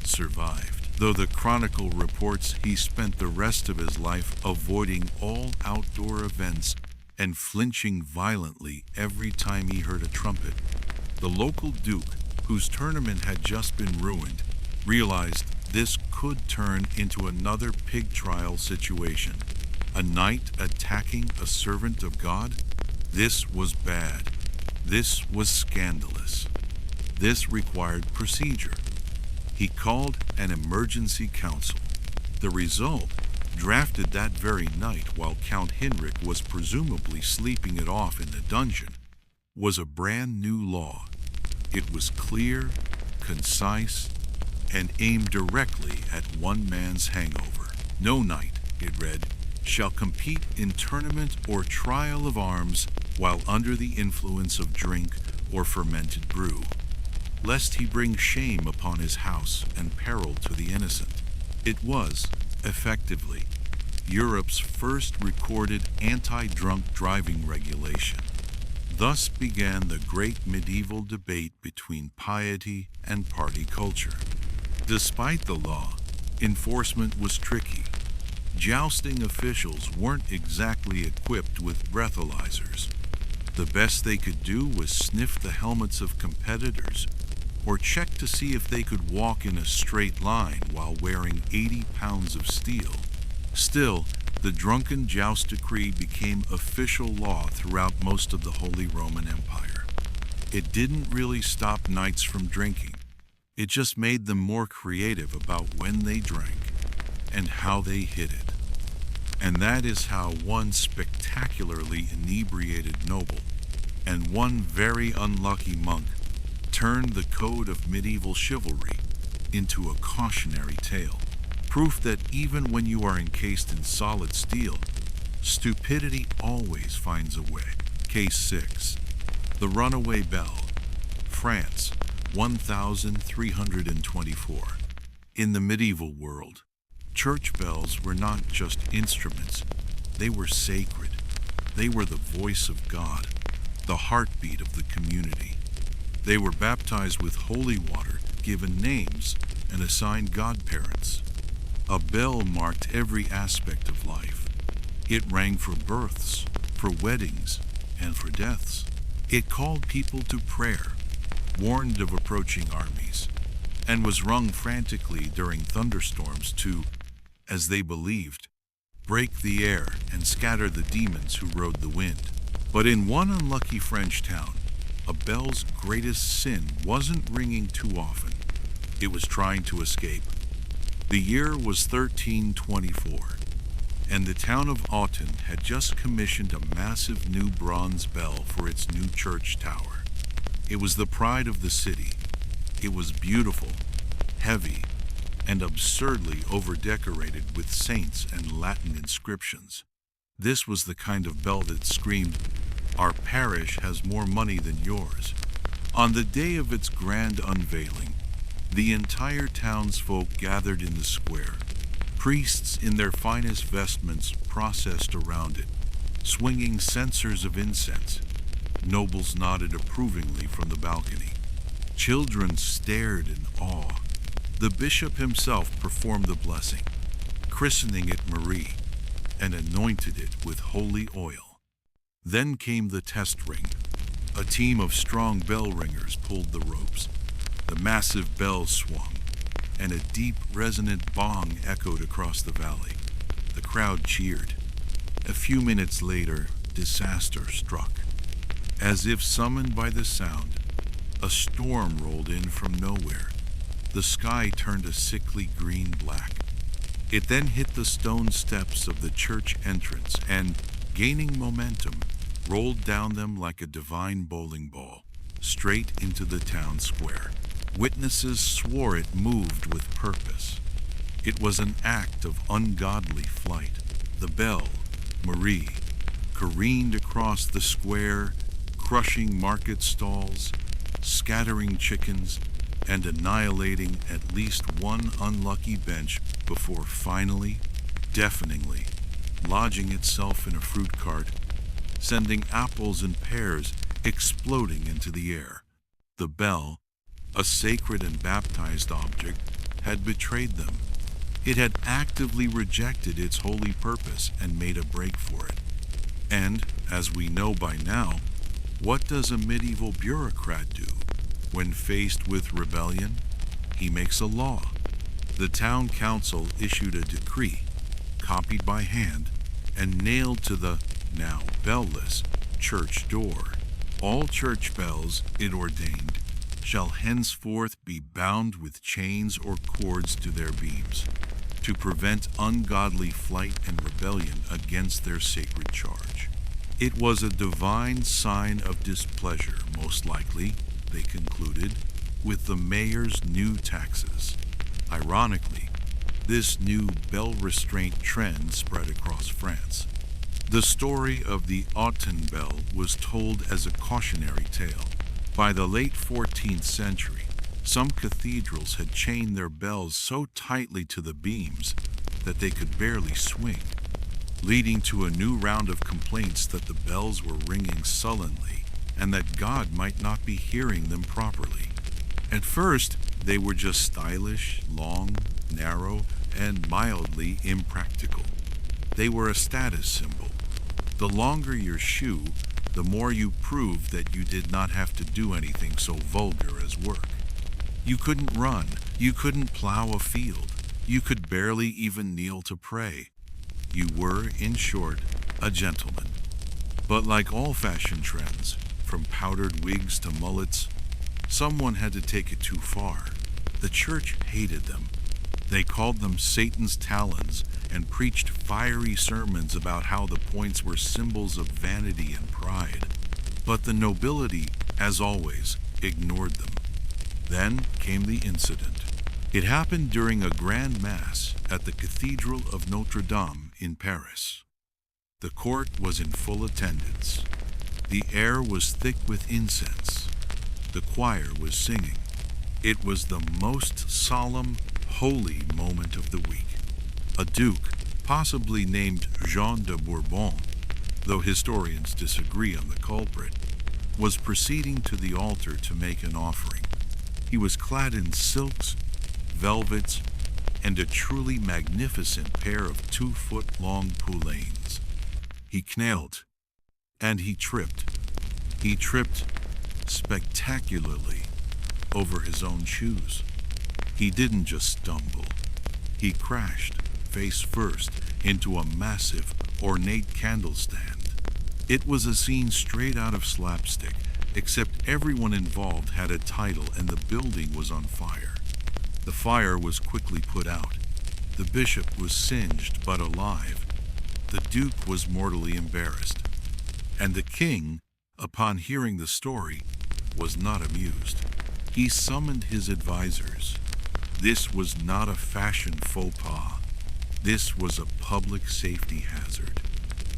survived, though the chronicle reports he spent the rest of his life avoiding all outdoor events and flinching violently every time he heard a trumpet. The local duke, whose tournament had just been ruined, realized this could turn into another pig trial situation. A knight attacking a servant of God? This was bad. This was scandalous. This required procedure. He called an emergency council. The result, drafted that very night while Count Henrik was presumably sleeping it off in the dungeon, was a brand new law. It was clear, concise, and aimed directly at one man's hangover. No knight, it read, shall compete in tournament or trial of arms while under the influence of drink or fermented brew, lest he bring shame upon his house and peril to the innocent. It was, effectively, Europe's first recorded anti-drunk driving regulation. Thus began the great medieval debate between piety and party culture. Despite the law, enforcement was tricky. Jousting officials weren't exactly equipped with breathalyzers. The best they could do was sniff the helmets of competitors or check to see if they could walk in a straight line while wearing 80 pounds of steel. Still, the drunken joust decree became official law throughout most of the Holy Roman Empire. It didn't really stop knights from drinking. It just made them more creative about when they drank and how they hid it. And that is how one spectacularly inebriated noble and one very unlucky monk turned the code of medieval chivalry into a cautionary tale. Proof that even when you are encased in solid steel, stupidity always finds a way. Case 6. The Runaway Bell, France, 1324. In the medieval world, church bells were not just instruments, they were sacred. They were the voice of God, the heartbeat of the community. They were baptized with holy water, given names, and assigned godparents. A bell marked every aspect of life. It rang for births, for weddings, and for deaths. It called people to prayer, warned of approaching armies, and was rung frantically during thunderstorms to, as they believed, break the air and scatter the demons who rode the wind. But in one unlucky French town, a bell's greatest sin wasn't ringing too often. It was trying to escape. The year was 1324, and the town of Autun had just commissioned a massive new bronze bell for its new church tower. It was the pride of the city. It was beautiful, heavy, and absurdly over-decorated with saints and Latin inscriptions. This was the kind of bell that screamed, "Our parish has more money than yours." On the day of its grand unveiling, the entire townsfolk gathered in the square. Priests in their finest vestments processed around it, swinging censers of incense. Nobles nodded approvingly from the balcony. Children stared in awe. The bishop himself performed the blessing, christening it Marie, and anointed it with holy oil. Then came the test ring. A team of strong bell ringers pulled the ropes. The massive bell swung, and a deep, resonant bong echoed across the valley. The crowd cheered. A few minutes later, disaster struck. As if summoned by the sound, a storm rolled in from nowhere. The sky turned a sickly green-black. It then hit the stone steps of the church entrance and, gaining momentum, rolled down them like a divine bowling ball, straight into the town square. Witnesses swore it moved with purpose. It was an act of ungodly flight. The bell, Marie, careened across the square, crushing market stalls, scattering chickens, and annihilating at least one unlucky bench before finally, deafeningly, lodging itself in a fruit cart, sending apples and pears exploding into the air. The bell, a sacred and baptized object, had betrayed them. It had actively rejected its holy purpose and made a break for it. And, as we know by now, what does a medieval bureaucrat do? When faced with rebellion, he makes a law. The town council issued a decree, copied by hand, and nailed to the, now bell-less, church door. All church bells, it ordained, shall henceforth be bound with chains or cords to their beams, to prevent ungodly flight and rebellion against their sacred charge. It was a divine sign of displeasure, most likely, they concluded, with the mayor's new taxes. Ironically, this new bell restraint trend spread across France. The story of the Autun bell was told as a cautionary tale. By the late 14th century, some cathedrals had chained their bells so tightly to the beams that they could barely swing, leading to a new round of complaints that the bells were ringing sullenly and that God might not be hearing them properly. At first, they were just stylish, long, narrow, and mildly impractical. They were a status symbol. The longer your shoe, the more you proved that you did not have to do anything so vulgar as work. You couldn't run, you couldn't plow a field, you could barely even kneel to pray. You were, in short, a gentleman. But like all fashion trends, from powdered wigs to mullets, someone had to take it too far. The church hated them. They called them Satan's talons and preached fiery sermons about how the points were symbols of vanity and pride. But the nobility, as always, ignored them. Then came the incident. It happened during a grand mass at the Cathedral of Notre Dame in Paris. The court was in full attendance. The air was thick with incense. The choir was singing. It was the most solemn, holy moment of the week. A duke, possibly named Jean de Bourbon, though historians disagree on the culprit, was proceeding to the altar to make an offering. He was clad in silks, velvets, and a truly magnificent pair of 2-foot-long poulaines. He knelt, and he tripped. He tripped spectacularly over his own shoes. He didn't just stumble. He crashed, face first, into a massive, ornate candle stand. It was a scene straight out of slapstick, except everyone involved had a title and the building was on fire. The fire was quickly put out. The bishop was singed but alive. The duke was mortally embarrassed. And the king, upon hearing the story, was not amused. He summoned his advisors. This was not a fashion faux pas. This was a public safety hazard.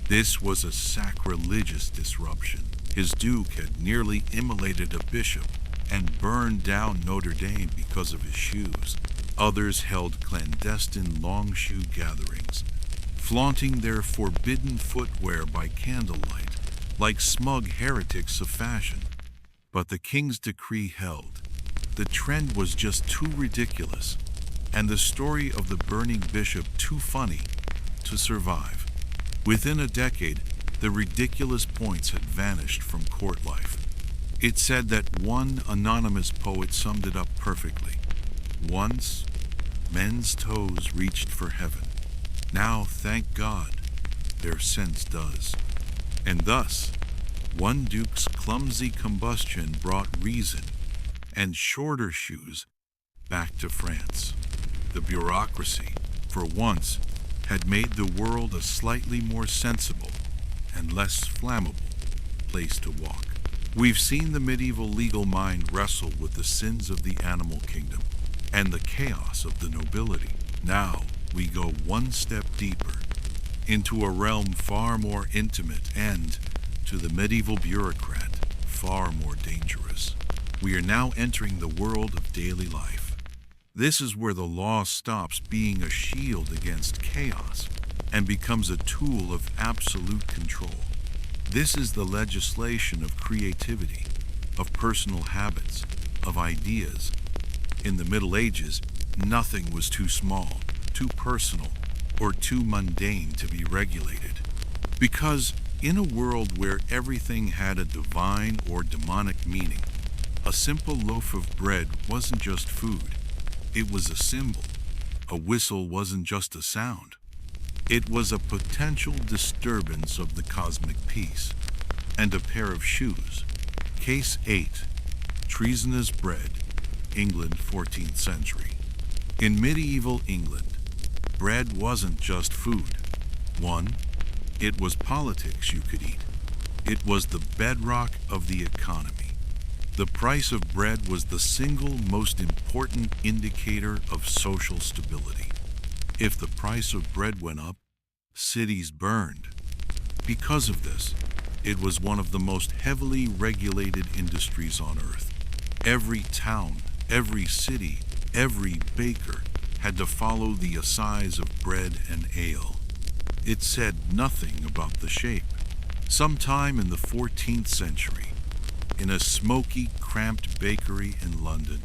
This was a sacrilegious disruption. His duke had nearly immolated a bishop and burned down Notre Dame because of his shoes. Others held clandestine long shoe gatherings, flaunting their forbidden footwear by candlelight, like smug heretics of fashion. But the king's decree held. The trend was just too ridiculous, and the story of the burning bishop too funny to survive. Within a decade, the ridiculous points had vanished from court life. It said that one anonymous poet summed it up perfectly. Once, men's toes reached for heaven. Now, thank God, their sense does. And thus, one duke's clumsy combustion brought reason and shorter shoes back to France. The bureaucracy, for once, had made the world a slightly more sensible and less flammable place to walk. We've seen the medieval legal mind wrestle with the sins of the animal kingdom and the chaos of the nobility. Now we go one step deeper into a realm far more intimate and, to the medieval bureaucrat, far more dangerous. We are now entering the world of daily life. This is where the law stops being a shield against chaos and becomes a tool of absolute control. This is the legislation of creativity, of personal habits, of ideas. In the Middle Ages, nothing was too small, too personal, or too mundane to be regulated. Because in a world where everything had a divine or demonic meaning, a simple loaf of bread wasn't just food. It was a symbol. A whistle wasn't just a sound. It was a potential disturbance of the cosmic peace. And a pair of shoes. Case 8. Treasonous bread. England, 14th century. In medieval England, bread wasn't just food. One, it was politics you could eat. It was the bedrock of the economy. The price of bread was the single most important indicator of social stability. If the price of bread went up, cities burned. Because of this, it was one of the most heavily regulated industries on earth. Every town, every city, every baker had to follow the assize of bread and ale. It said nothing about the shape. Sometime in the 14th century, in a smoky, cramped bakery in London,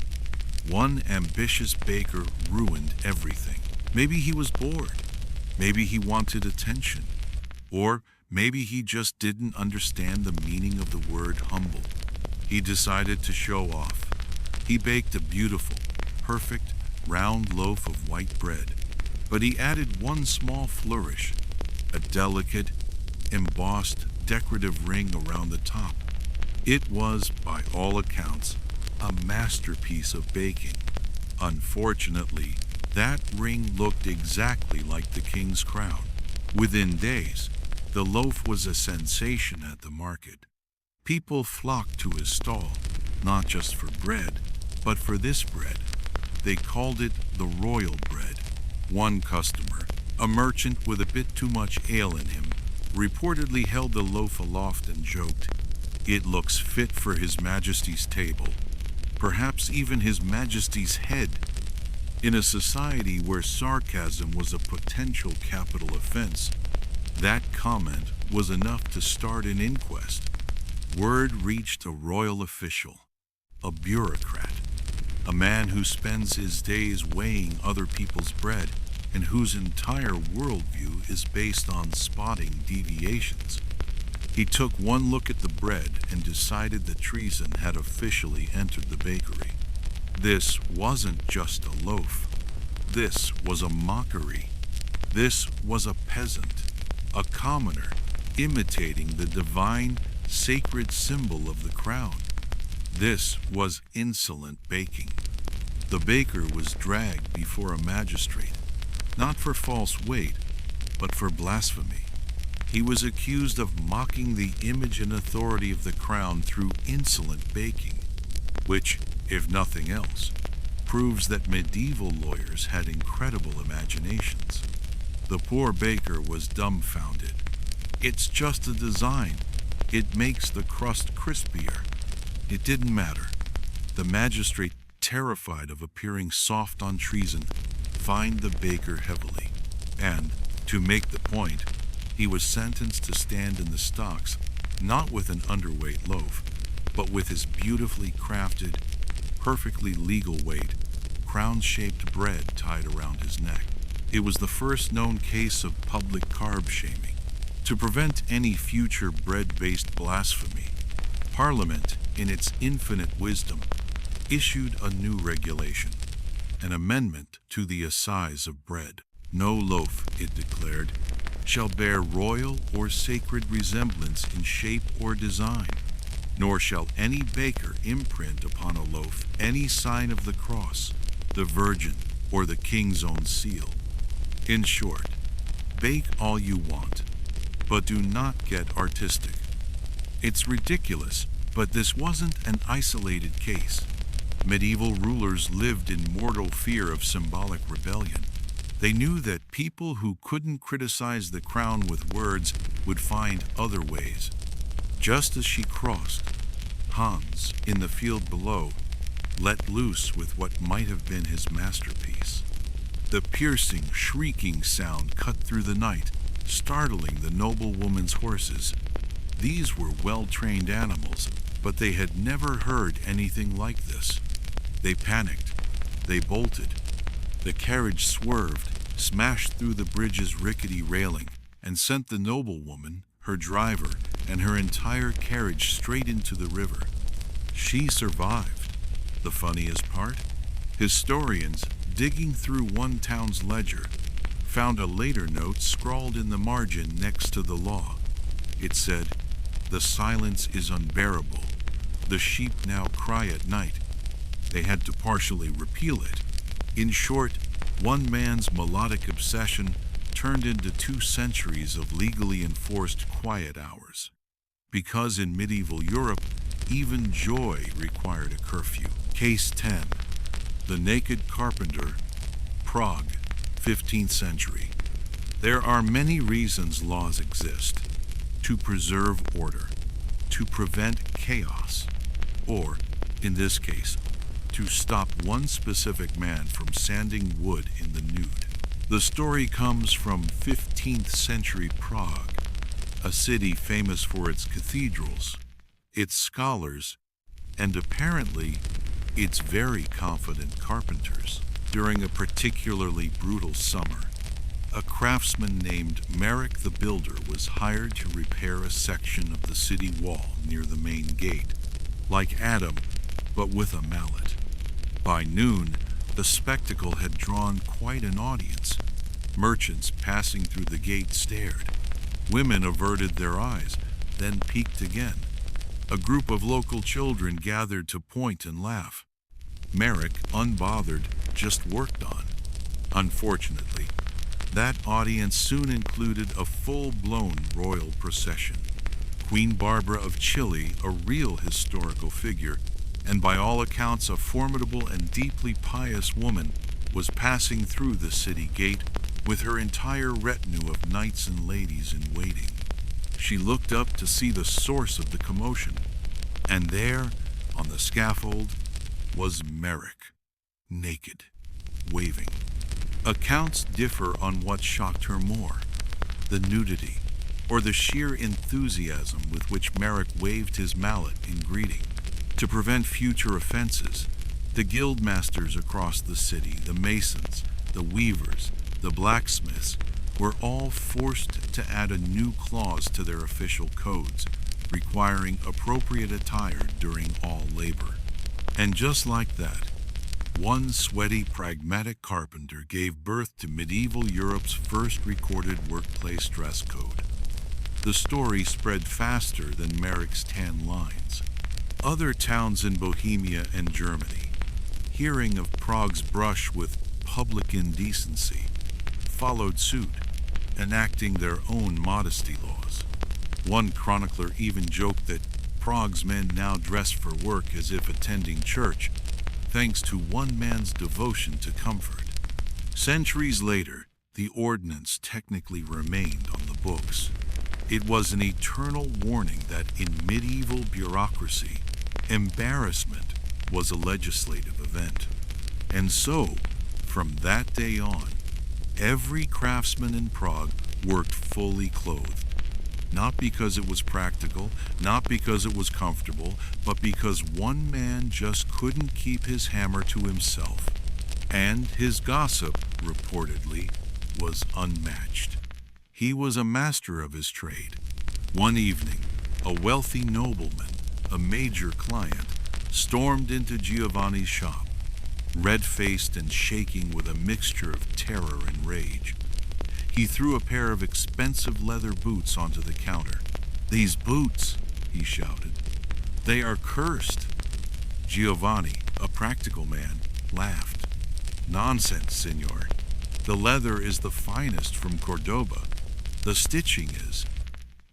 one ambitious baker ruined everything. Maybe he was bored. Maybe he wanted attention. Or maybe he just didn't understand the meaning of the word humble. He decided to show off. He baked a beautiful, perfect, round loaf of white bread. But he added one small flourish, a delicate, embossed, decorative ring around the top. It was, by all accounts, a masterpiece of baking. Unfortunately, that ring looked exactly like the king's crown. Within days, the loaf was a sensation at the market. People flocked to his stall, not just for bread, but for this bread. They called it the royal bread. One customer, a merchant with a bit too much ale in him, reportedly held the loaf aloft and joked, "It looks fit for His Majesty's table, perhaps even His Majesty's head." In a society where sarcasm was a potential capital offense, that comment was enough to start an inquest. Word reached a royal official, a bureaucrat, a man who spends his days weighing other people's bread and whose entire worldview is based on spotting deviations. He took one look at the bread and decided that treason had officially entered the bakery. This wasn't just a loaf. This was a mockery. This was a peasant, a commoner, imitating the divine, sacred symbol of the crown. This was insolent baking. The baker was dragged before a magistrate, not for false weight, but for blasphemy. He was accused of mocking the image and authority of the crown through insolent baking, which, if nothing else, proves that medieval lawyers had incredible imaginations. The poor baker was dumbfounded. "It's just a design. It makes the crust crispier." It didn't matter. The magistrate, terrified of appearing soft on treason, fined the baker heavily. And, to make the point, he was sentenced to stand in the stocks, not with an underweight loaf, but with his beautifully crafted, perfectly legal weight, crown-shaped bread tied around his neck. It was the first known case of public carb shaming. To prevent any future bread-based blasphemy, Parliament, in its infinite wisdom, issued a new regulation, an amendment to the assize of bread. "No loaf," it declared, "shall bear royal or sacred resemblance in shape or design, nor shall any baker imprint upon a loaf any sign of the cross, the Virgin, or the King's own seal." In short, bake all you want, but do not get artistic. It's ridiculous, but this wasn't an isolated case. Medieval rulers lived in mortal fear of symbolic rebellion. They knew that people who couldn't criticize the crown with words would find other ways. Just as she crossed, Hans, in the field below, let loose with what might have been his masterpiece. The piercing, shrieking sound cut through the night, startling the noblewoman's horses. These were well-trained animals, but they had never heard anything like this. They panicked. They bolted. The carriage swerved, smashed through the bridge's rickety railing, and sent the noblewoman, her driver, and her entire carriage straight into the river. She survived. The funniest part? Historians, digging through one town's ledger, found a later note scrawled in the margin next to the law. It said, "The silence is unbearable. The sheep now cry at night." They had to partially repeal it. In short, one man's melodic obsession turned into 2 centuries of legally enforced quiet hours. Because in medieval Europe, Even joy required a curfew. Case 10. The Naked Carpenter, Prague, 15th century. There are many reasons laws exist: to preserve order, to prevent chaos, or, in this case, to stop one specific man from sanding wood in the nude. The story comes from 15th century Prague, a city famous for its cathedrals, its scholars, and apparently its very confident carpenters. During a particularly brutal summer, a craftsman named Marek the Builder was hired to repair a section of the city wall near the main gate, like Adam, but with a mallet. By noon, the spectacle had drawn quite an audience. Merchants passing through the gate stared. Women averted their eyes, then peeked again. A group of local children gathered to point and laugh. Marek, unbothered, just worked on. Unfortunately, that audience soon included a full-blown royal procession. Queen Barbara of Chile, a real historical figure, and by all accounts a formidable and deeply pious woman, was passing through the city gate with her entire retinue of knights and ladies in waiting. She looked up to see the source of the commotion, and there, on the scaffold, was Marek, naked, waving. Accounts differ on what shocked her more: the nudity, or the sheer enthusiasm with which Marek waved his mallet in greeting. To prevent future offenses, the guild masters across the city, the masons, the weavers, the blacksmiths, were all forced to add a new clause to their official codes, requiring appropriate attire during all labor. And just like that, one sweaty, pragmatic carpenter gave birth to medieval Europe's first recorded workplace dress code. The story spread faster than Marek's 10 lines. Other towns in Bohemia and Germany, hearing of Prague's brush with public indecency, followed suit, enacting their own modesty laws. One chronicler even joked that Prague's men now dressed for work as if attending church, thanks to one man's devotion to comfort. Centuries later, the ordinance technically remained on the books. It was an eternal warning that in medieval bureaucracy, embarrassment was a legislative event. And so, from that day on, every craftsman in Prague worked fully clothed. Not because it was practical, not because it was comfortable, but because one man just couldn't keep his hammer to himself. And his gossip, reportedly, was unmatched. He was a master of his trade. One evening, a wealthy nobleman, a major client, stormed into Giovanni's shop, red-faced and shaking with a mixture of terror and rage. He threw a pair of expensive leather boots onto the counter. "These boots," he shouted, "they are cursed." Giovanni, a practical man, laughed. "Nonsense, senor. The leather is the finest from Cordoba. The stitching is."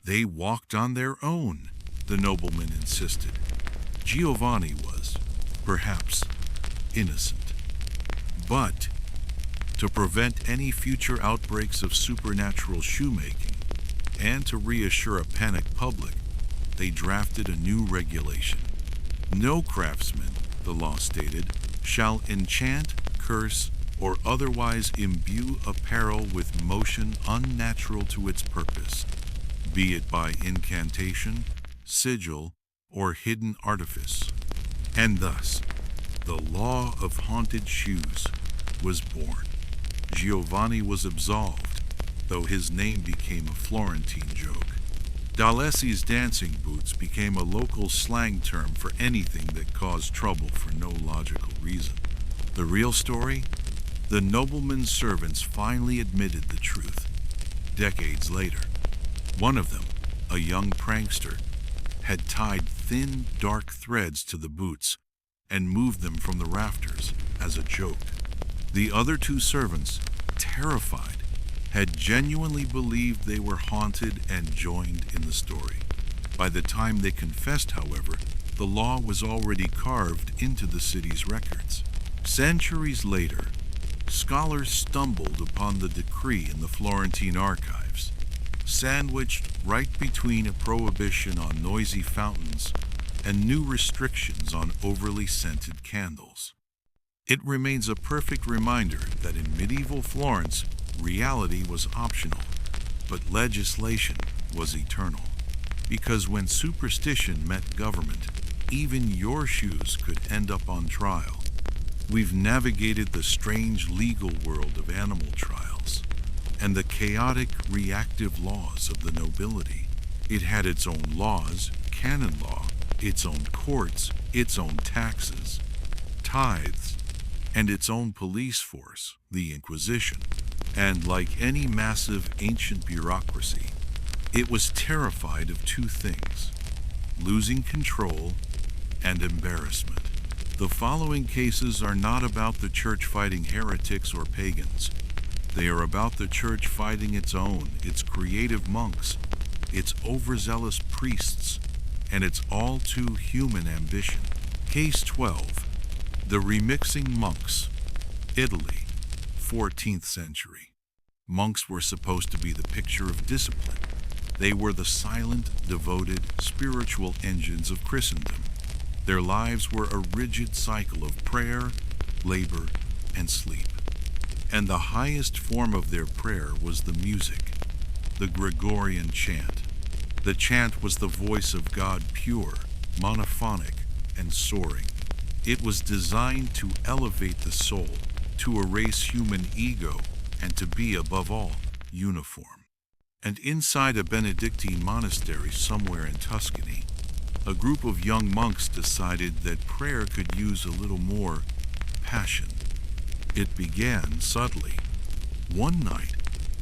"They walked on their own," the nobleman insisted. Giovanni was, perhaps, innocent. But to prevent any future outbreaks of supernatural shoemaking, and to reassure a panicked public, they drafted a new regulation. No craftsman, the law stated, shall enchant, curse, or otherwise imbue apparel with motion unnatural to its purpose, be it by incantation, sigil, or hidden artifice. And thus, the law of haunted shoes was born. Giovanni was absolved, though his name became a Florentine joke. D'Alessi's dancing boots became a local slang term for anything that caused trouble for no logical reason. The real story? The nobleman's servants finally admitted the truth. Decades later, one of them, a young prankster, had tied thin, dark threads to the boots and moved them from the rafters as a joke. The other two servants, terrified, had genuinely believed they were haunted and joined in the story. By the time they confessed, however, The law was already carved into the city's records. Centuries later, scholars stumbled upon the decree in the Florentine archives, sandwiched right between a prohibition on noisy fountains and new restrictions on overly scented candles. It remains a perfect reminder that in medieval Florence, reality was optional, but legislation was eternal. Because when superstition met government, even your shoes could end up on trial. We've navigated the strange legal world of animal trials and the chaotic reactive laws of the nobility. It had its own laws, canon law, its own courts, its own taxes, tithes, and its own police force, the Inquisition. And like any massive ancient bureaucracy, it was terrified of two things: losing control and embarrassment. The following cases are not about the church fighting heretics or pagans. They are about the church fighting its own, its creative monks, its overzealous priests, and its all too human ambition. Case 12. The Remixing Monks. Italy, 14th century. Monks were supposed to be the picture of discipline. They were the silent, devoted, spiritual engines of Christendom. Their lives were a rigid cycle of prayer, labor, and sleep. And the highest form of their prayer was the music, the Gregorian chant. The chant was the voice of God, pure, monophonic, and soaring. It was designed to elevate the soul, to erase human ego, and to be, above all, uniform. And inside a Benedictine monastery somewhere in Tuscany, a group of young monks decided that prayer could use a little more passion. It began subtly. One night,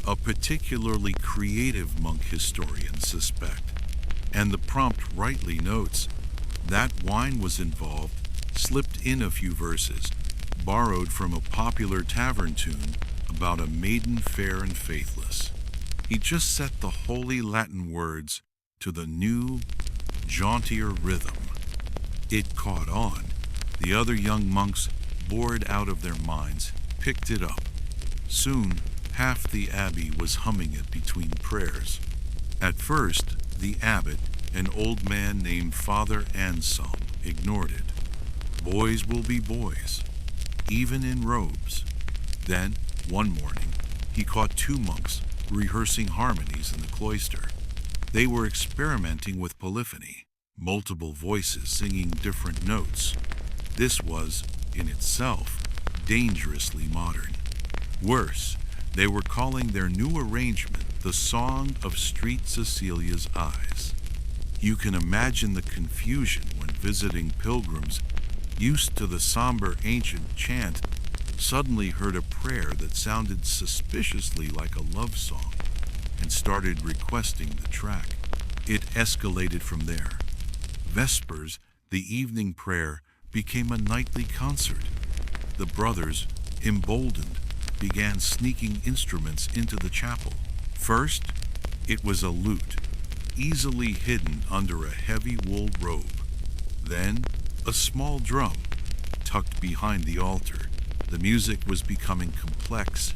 a particularly creative monk historians suspect, and the prompt rightly notes, that wine was involved, slipped in a few verses, borrowed from a popular tavern tune about a maiden fair and faithless. He just set the holy Latin words to the new, jauntier rhythm. It caught on. The other young monks, bored out of their minds, picked it up. Soon, half the abbey was humming it between prayers. At first, the abbot, an old man named Father Anselm, ignored it. Boys will be boys, even in robes. Then, one morning, he caught two monks rehearsing harmonies in the cloister. They were experimenting with polyphony, multiple voices singing different notes. This was, in itself, dangerously modern. Worse, they were calling their new arrangement the Song of Street Cecilia's Eyes. You can imagine the confusion when visiting pilgrims, used to the somber ancient chant, suddenly heard a prayer that sounded suspiciously like a love song and started requesting the track. It escalated from there. Vespers, the evening prayer, became a nightly concert. The brothers, emboldened, began sneaking instruments into the chapel. First, it was a lute, easily hidden under a heavy wool robe. Then, a small drum, tucked behind the altar. The music was becoming complex,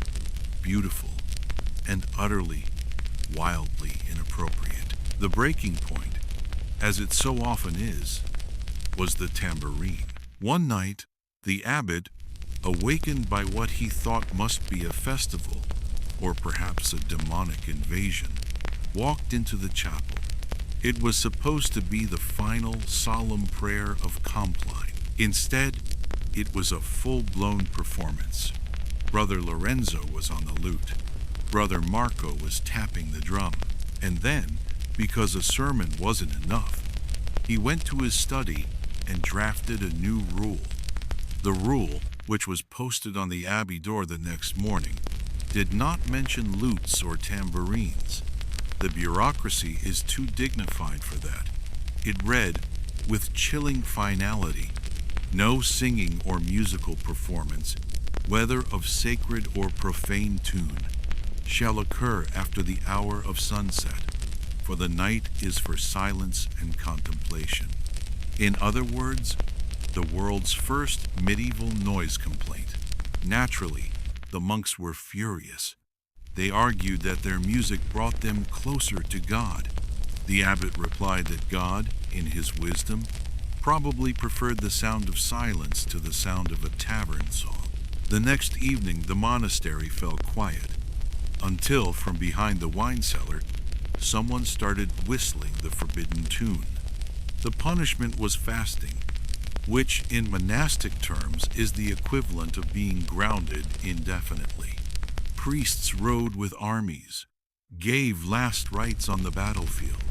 beautiful, and utterly, wildly inappropriate. The breaking point, as it so often is, was the tambourine. One night, the abbot, awakened by what he thought must be a festival, or perhaps a demonic invasion, walked into the chapel. It was supposed to be the final solemn prayer of Compline. Instead, it was a full-blown performance. Brother Lorenzo was on the lute. Brother Marco was tapping the drum. And then, because a sermon wasn't enough, he went to his study and drafted a new rule. The rule, which was posted on the abbey door the next morning, did not mention lutes or tambourines. The bureaucracy is too dignified for that. It read, with chilling finality, no singing or musical performance, whether of sacred or profane tune, shall occur after the hour of sunset, for the night is for silence and contemplation. In other words, the world's first medieval noise complaint. Naturally, the monks were furious. They argued that their music brought them closer to God. The abbot replied that God, in his wisdom, probably preferred the sound of silence to the sound of a tavern song. The next evening, the monastery fell quiet, until from behind the wine cellar, someone started whistling the forbidden tune. The punishment was fasting, which in monastic terms is the equivalent of being grounded indefinitely. Priests rode with armies, gave last rites on the battlefield,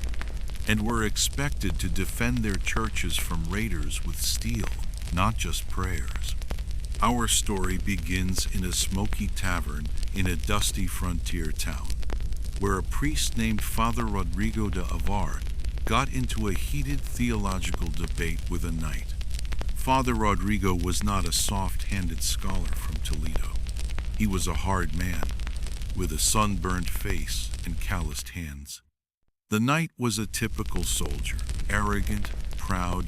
and were expected to defend their churches from raiders with steel, not just prayers. Our story begins in a smoky tavern in a dusty frontier town, where a priest named Father Rodrigo de Avar got into a heated theological debate with a knight. Father Rodrigo was not a soft-handed scholar from Toledo. He was a hard man, with a sunburned face and calloused hands. The knight was a typical soldier, arrogant, proud,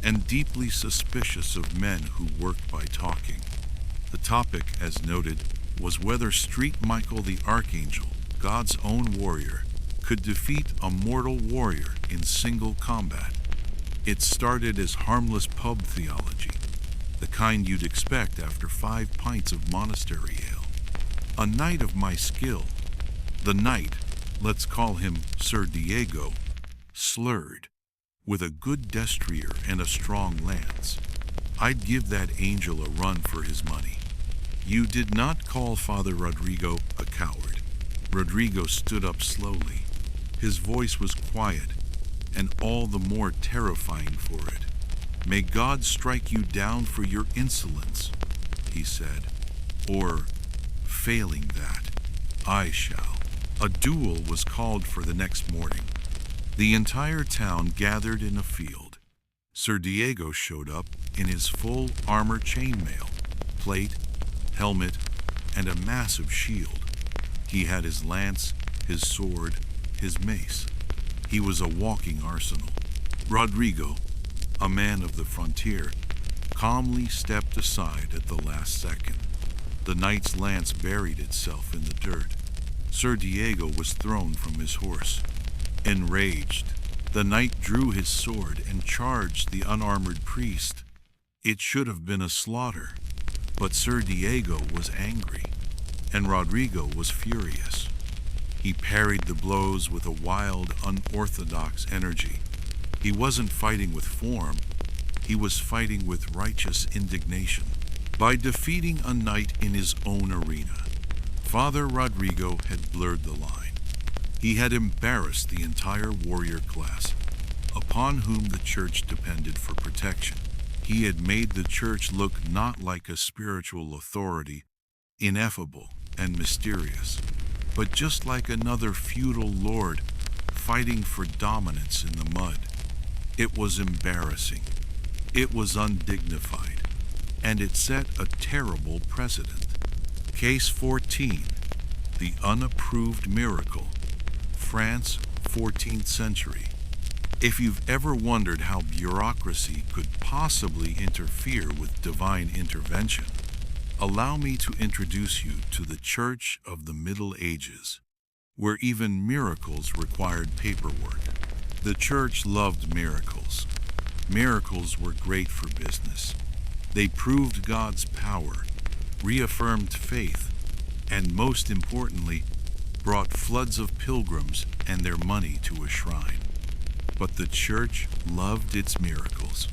and deeply suspicious of men who worked by talking. The topic, as noted, was whether Street Michael the Archangel, God's own warrior, could defeat a mortal warrior in single combat. It started as harmless pub theology, the kind you'd expect after 5 pints of monastery ale. A knight of my skill, the knight, let's call him Sir Diego, slurred, with a good destrier and a strong lance. I'd give that angel a run for his money. You did not call Father Rodrigo a coward. Rodrigo stood up slowly. His voice was quiet, and all the more terrifying for it. May God strike you down for your insolence, he said, or, failing that, I shall. A duel was called for the next morning. The entire town gathered in a field. Sir Diego showed up in his full armor chainmail, plate, helmet, and a massive shield. He had his lance, his sword, his mace. He was a walking arsenal. Rodrigo, a man of the frontier, calmly stepped aside at the last second. The knight's lance buried itself in the dirt. Sir Diego was thrown from his horse. Enraged, the knight drew his sword and charged the unarmored priest. It should have been a slaughter, but Sir Diego was angry, and Rodrigo was furious. He parried the blows with a wild, unorthodox energy. He wasn't fighting with form, he was fighting with righteous indignation. By defeating a knight in his own arena, Father Rodrigo had blurred the line. He had embarrassed the entire warrior class, upon whom the church depended for protection. He had made the church look not like a spiritual authority, ineffable and mysterious, but just like another feudal lord fighting for dominance in the mud. It was embarrassing. It was undignified, and it set a terrible precedent. Case 14, the unapproved miracle, France, 14th century. If you've ever wondered how bureaucracy could possibly interfere with divine intervention, allow me to introduce you to the Church of the Middle Ages, where even miracles required paperwork. The church loved miracles. Miracles were great for business. They proved God's power, reaffirmed faith, and most importantly, brought floods of pilgrims and their money to a shrine. But the church loved its miracles.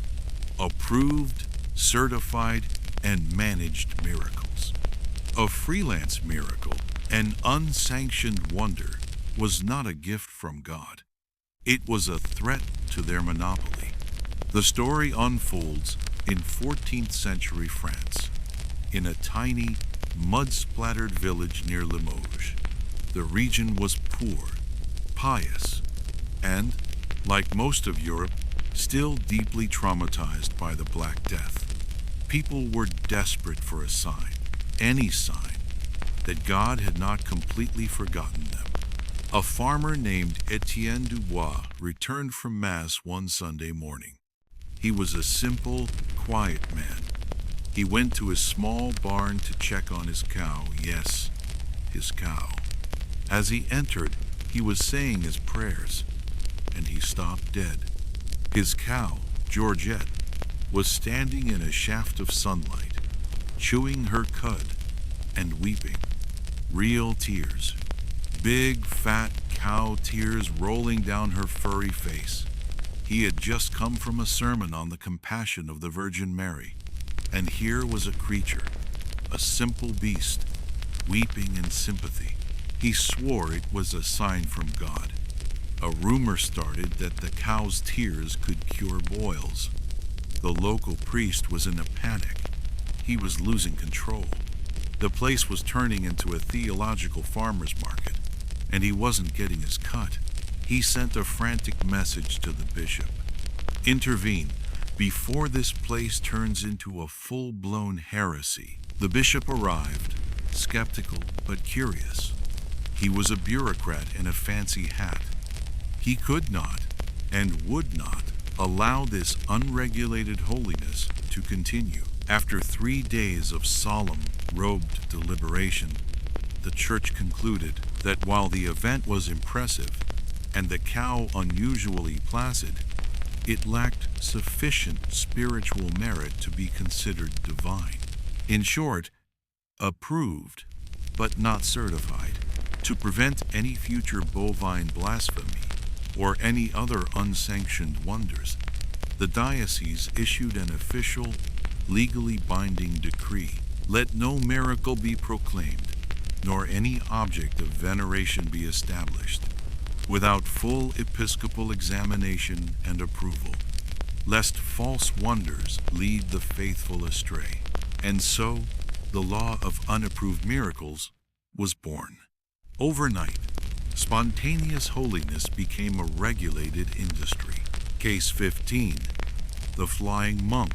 Approved, certified, and managed miracles. A freelance miracle, an unsanctioned wonder, was not a gift from God. It was a threat to their monopoly. The story unfolds in 14th century France, in a tiny, mud-splattered village near Limoges. The region was poor, pious, and, like most of Europe, still deeply traumatized by the Black Death. People were desperate for a sign, any sign, that God had not completely forgotten them. A farmer named Etienne Dubois returned from Mass one Sunday morning. He was a simple, quiet man. He went to his small barn to check on his cow. Yes, his cow. As he entered, he was saying his prayers, and he stopped dead. His cow, Georgette, was standing in a shaft of sunlight, chewing her cud and weeping. Real tears. Big, fat cow tears rolling down her furry face. He had just come from a sermon on the compassion of the Virgin Mary, and here was a creature, a simple beast, weeping in sympathy. He swore it was a sign from God. A rumor started that the cow's tears could cure boils. The local priest was in a panic. He was losing control. The place was turning into a theological farmer's market, and he wasn't getting his cut. He sent a frantic message to the bishop. Intervene before this place turns into a full-blown heresy. The bishop arrived, skeptical but curious. He was a bureaucrat in a fancy hat. He could not and would not allow this unregulated holiness to continue. After 3 days of solemn, robed deliberation, the church concluded that while the event was impressive and the cow unusually placid, it lacked sufficient spiritual merit to be considered divine. In short, approved, but not certified. To prevent any future bovine blasphemy or any other unsanctioned wonders, the diocese issued an official, legally binding decree. Let no miracle be proclaimed, nor any object of veneration be established, without full episcopal examination and approval, lest false wonders lead the faithful astray. And so, the law of unapproved miracles was born. Overnight, spontaneous holiness became a regulated industry. Case 15, the Flying Monk,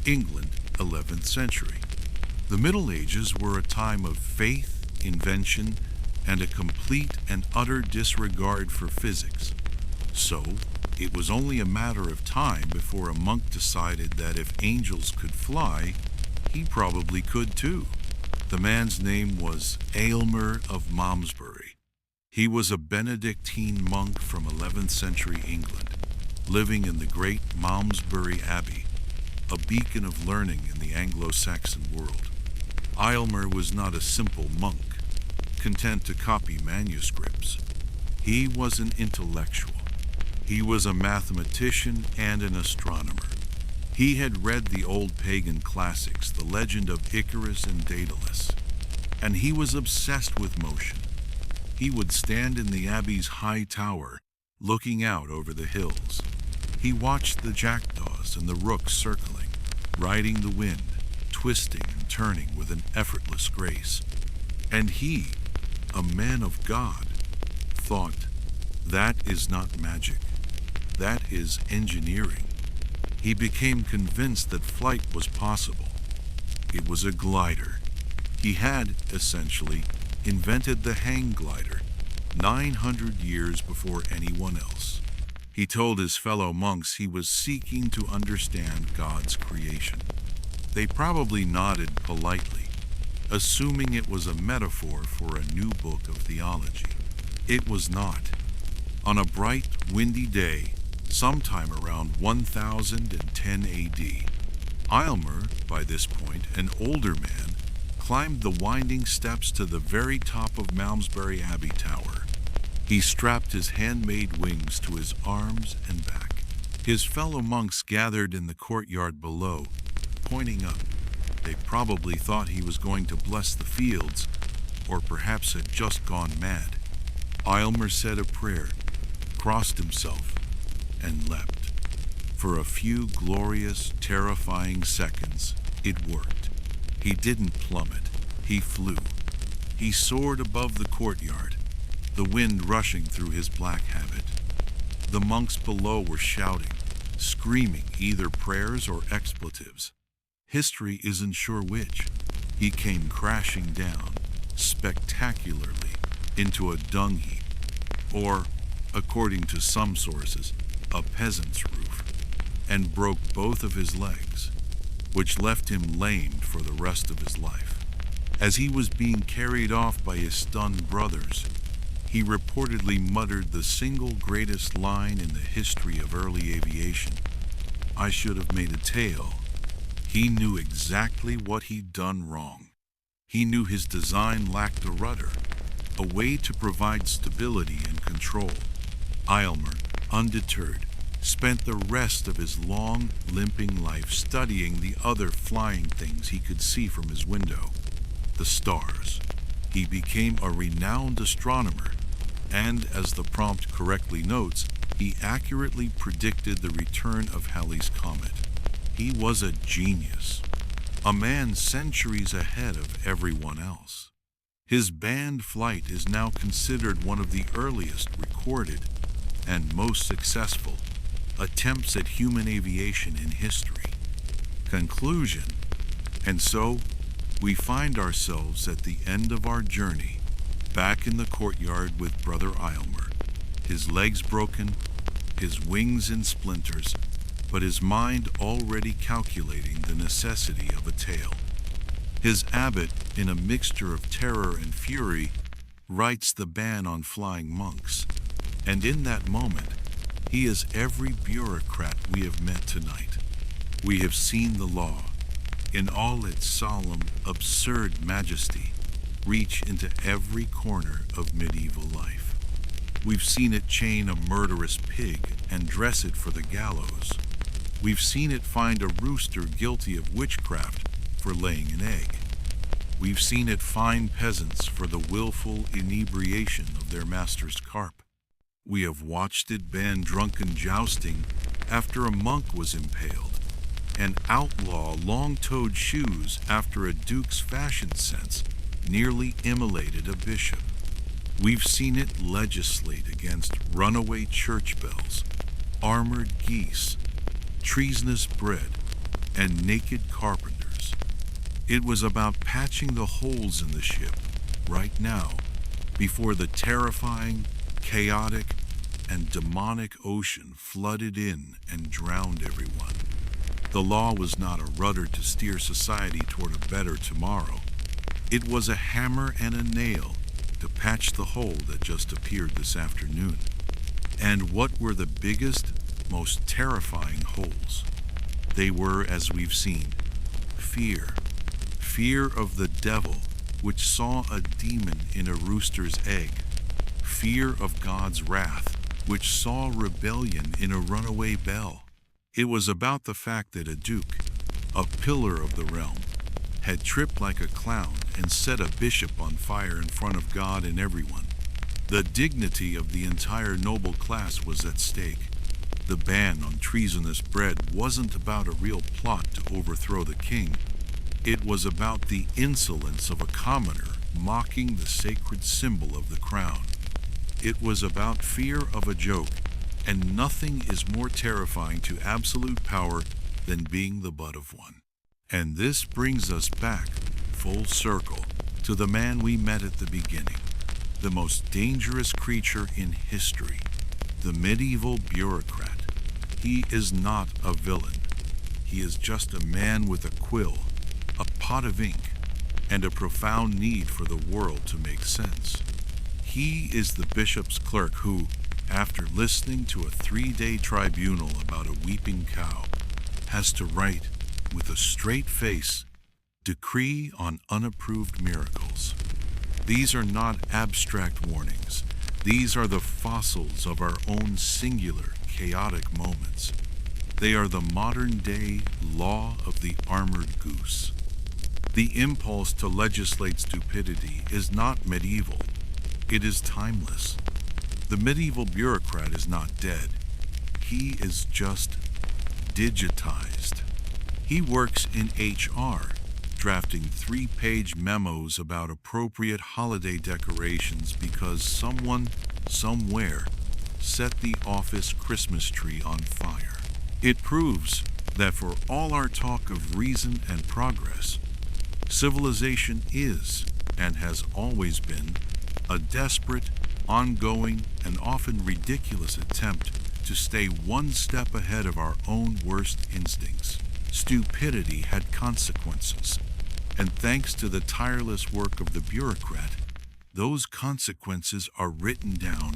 England, 11th century. The Middle Ages were a time of faith, invention, and a complete and utter disregard for physics. So, it was only a matter of time before a monk decided that if angels could fly, he probably could too. The man's name was Aylmer of Malmesbury. He was a Benedictine monk from 11th century England, living in the great Malmesbury Abbey, a beacon of learning in the Anglo-Saxon world. Aylmer was not a simple monk, content to copy manuscripts. He was an intellectual. He was a mathematician and an astronomer. He had read the old pagan classics, the legend of Icarus and Daedalus, and he was obsessed with motion. He would stand in the abbey's high tower, looking out over the hills. He watched the jackdaws and the rooks circling, riding the wind, twisting and turning with an effortless grace. And he, a man of God, thought, that is not magic, that is engineering. He became convinced that flight was possible. It was a glider. He had, essentially, invented the hang glider 900 years before anyone else. He told his fellow monks he was seeking to understand God's creation. They probably nodded politely, assuming it was a metaphor for a new book of theology. It was not. On a bright, windy day, sometime around 1010 AD, Aylmer, by this point an older man, climbed the winding steps to the very top of Malmesbury Abbey Tower. He strapped his handmade wings to his arms and back. His fellow monks gathered in the courtyard below, pointing up. They probably thought he was going to bless the fields, or perhaps had just gone mad. Aylmer said a prayer, crossed himself, and leapt. For a few glorious, terrifying seconds, it worked. He didn't plummet, he flew. He soared above the courtyard, the wind rushing through his black habit. The monks below were shouting, screaming either prayers or expletives. History isn't sure which. He came crashing down, spectacularly, into a dung heap, or, according to some sources, a peasant's roof. and broke both of his legs, which left him lamed for the rest of his life. As he was being carried off by his stunned brothers, he reportedly muttered the single greatest line in the history of early aviation: "I should have made a tail." He knew exactly what he'd done wrong. He knew his design lacked a rudder, a way to provide stability and control. Aylmer, undeterred, spent the rest of his long, limping life studying the other flying things he could see from his window: the stars. He became a renowned astronomer, and, as the prompt correctly notes, he accurately predicted the return of Halley's Comet. He was a genius, a man centuries ahead of everyone else. His banned flight is now considered one of the earliest recorded and most successful attempts at human aviation in history. Conclusion. And so, we find ourselves at the end of our journey, back in the courtyard with Brother Aylmer, his legs broken, his wings in splinters, but his mind already calculating the necessity of a tail. His abbot, in a mixture of terror and fury, writes the ban on flying monks, and in that moment, he is every bureaucrat we have met tonight. We have seen the law, in all its solemn, absurd majesty, reach into every corner of medieval life. We've seen it chain a murderous pig and dress it for the gallows. We've seen it find a rooster guilty of witchcraft for laying an egg. We've seen it fine peasants for the willful inebriation of their master's carp. We have watched it ban drunken jousting after a monk was impaled, and outlaw long-toed shoes after a duke's fashion sense nearly immolated a bishop. We've seen it legislate against runaway church bells, armored geese, treasonous bread, and naked carpenters. It was about patching the holes in the ship right now before the terrifying, chaotic, and demonic ocean flooded in and drowned everyone. The law was not a rudder to steer society toward a better tomorrow. It was a hammer and a nail to patch the hole that just appeared this afternoon. And what were the biggest, most terrifying holes? They were, as we've seen, fear. Fear of the devil, which saw a demon in a rooster's egg. Fear of God's wrath, which saw rebellion in a runaway bell. It was about the fact that a duke, a pillar of the realm, had tripped like a clown and set a bishop on fire in front of God and everyone. The dignity of the entire noble class was at stake. The ban on treasonous bread wasn't about a real plot to overthrow the king. It was about the insolence of a commoner mocking the sacred symbol of the crown. It was about fear of a joke, and nothing is more terrifying to absolute power than being the butt of one. And this brings us back, full circle, to the man we met at the beginning, the most dangerous creature in history, the medieval bureaucrat. He is not a villain. He is just a man with a quill, a pot of ink, and a profound need for the world to make sense. He is the bishop's clerk who, after listening to a 3-day tribunal about a weeping cow, has to write, with a straight face, decree on unapproved miracles. These are not abstract warnings. These are the fossils of our own singular, chaotic moments. They are the modern-day law of the armored goose. The impulse to legislate stupidity is not medieval. It is timeless. The medieval bureaucrat is not dead. He is just digitized. He works in HR, drafting 3-page memos about appropriate holiday decorations because someone, somewhere, set the office Christmas tree on fire. It proves that for all our talk of reason and progress, civilization is, and has always been, a desperate, ongoing, and often ridiculous attempt to stay one step ahead of our own worst instincts. Stupidity had consequences, and thanks to the tireless work of the bureaucrat, those consequences are written down,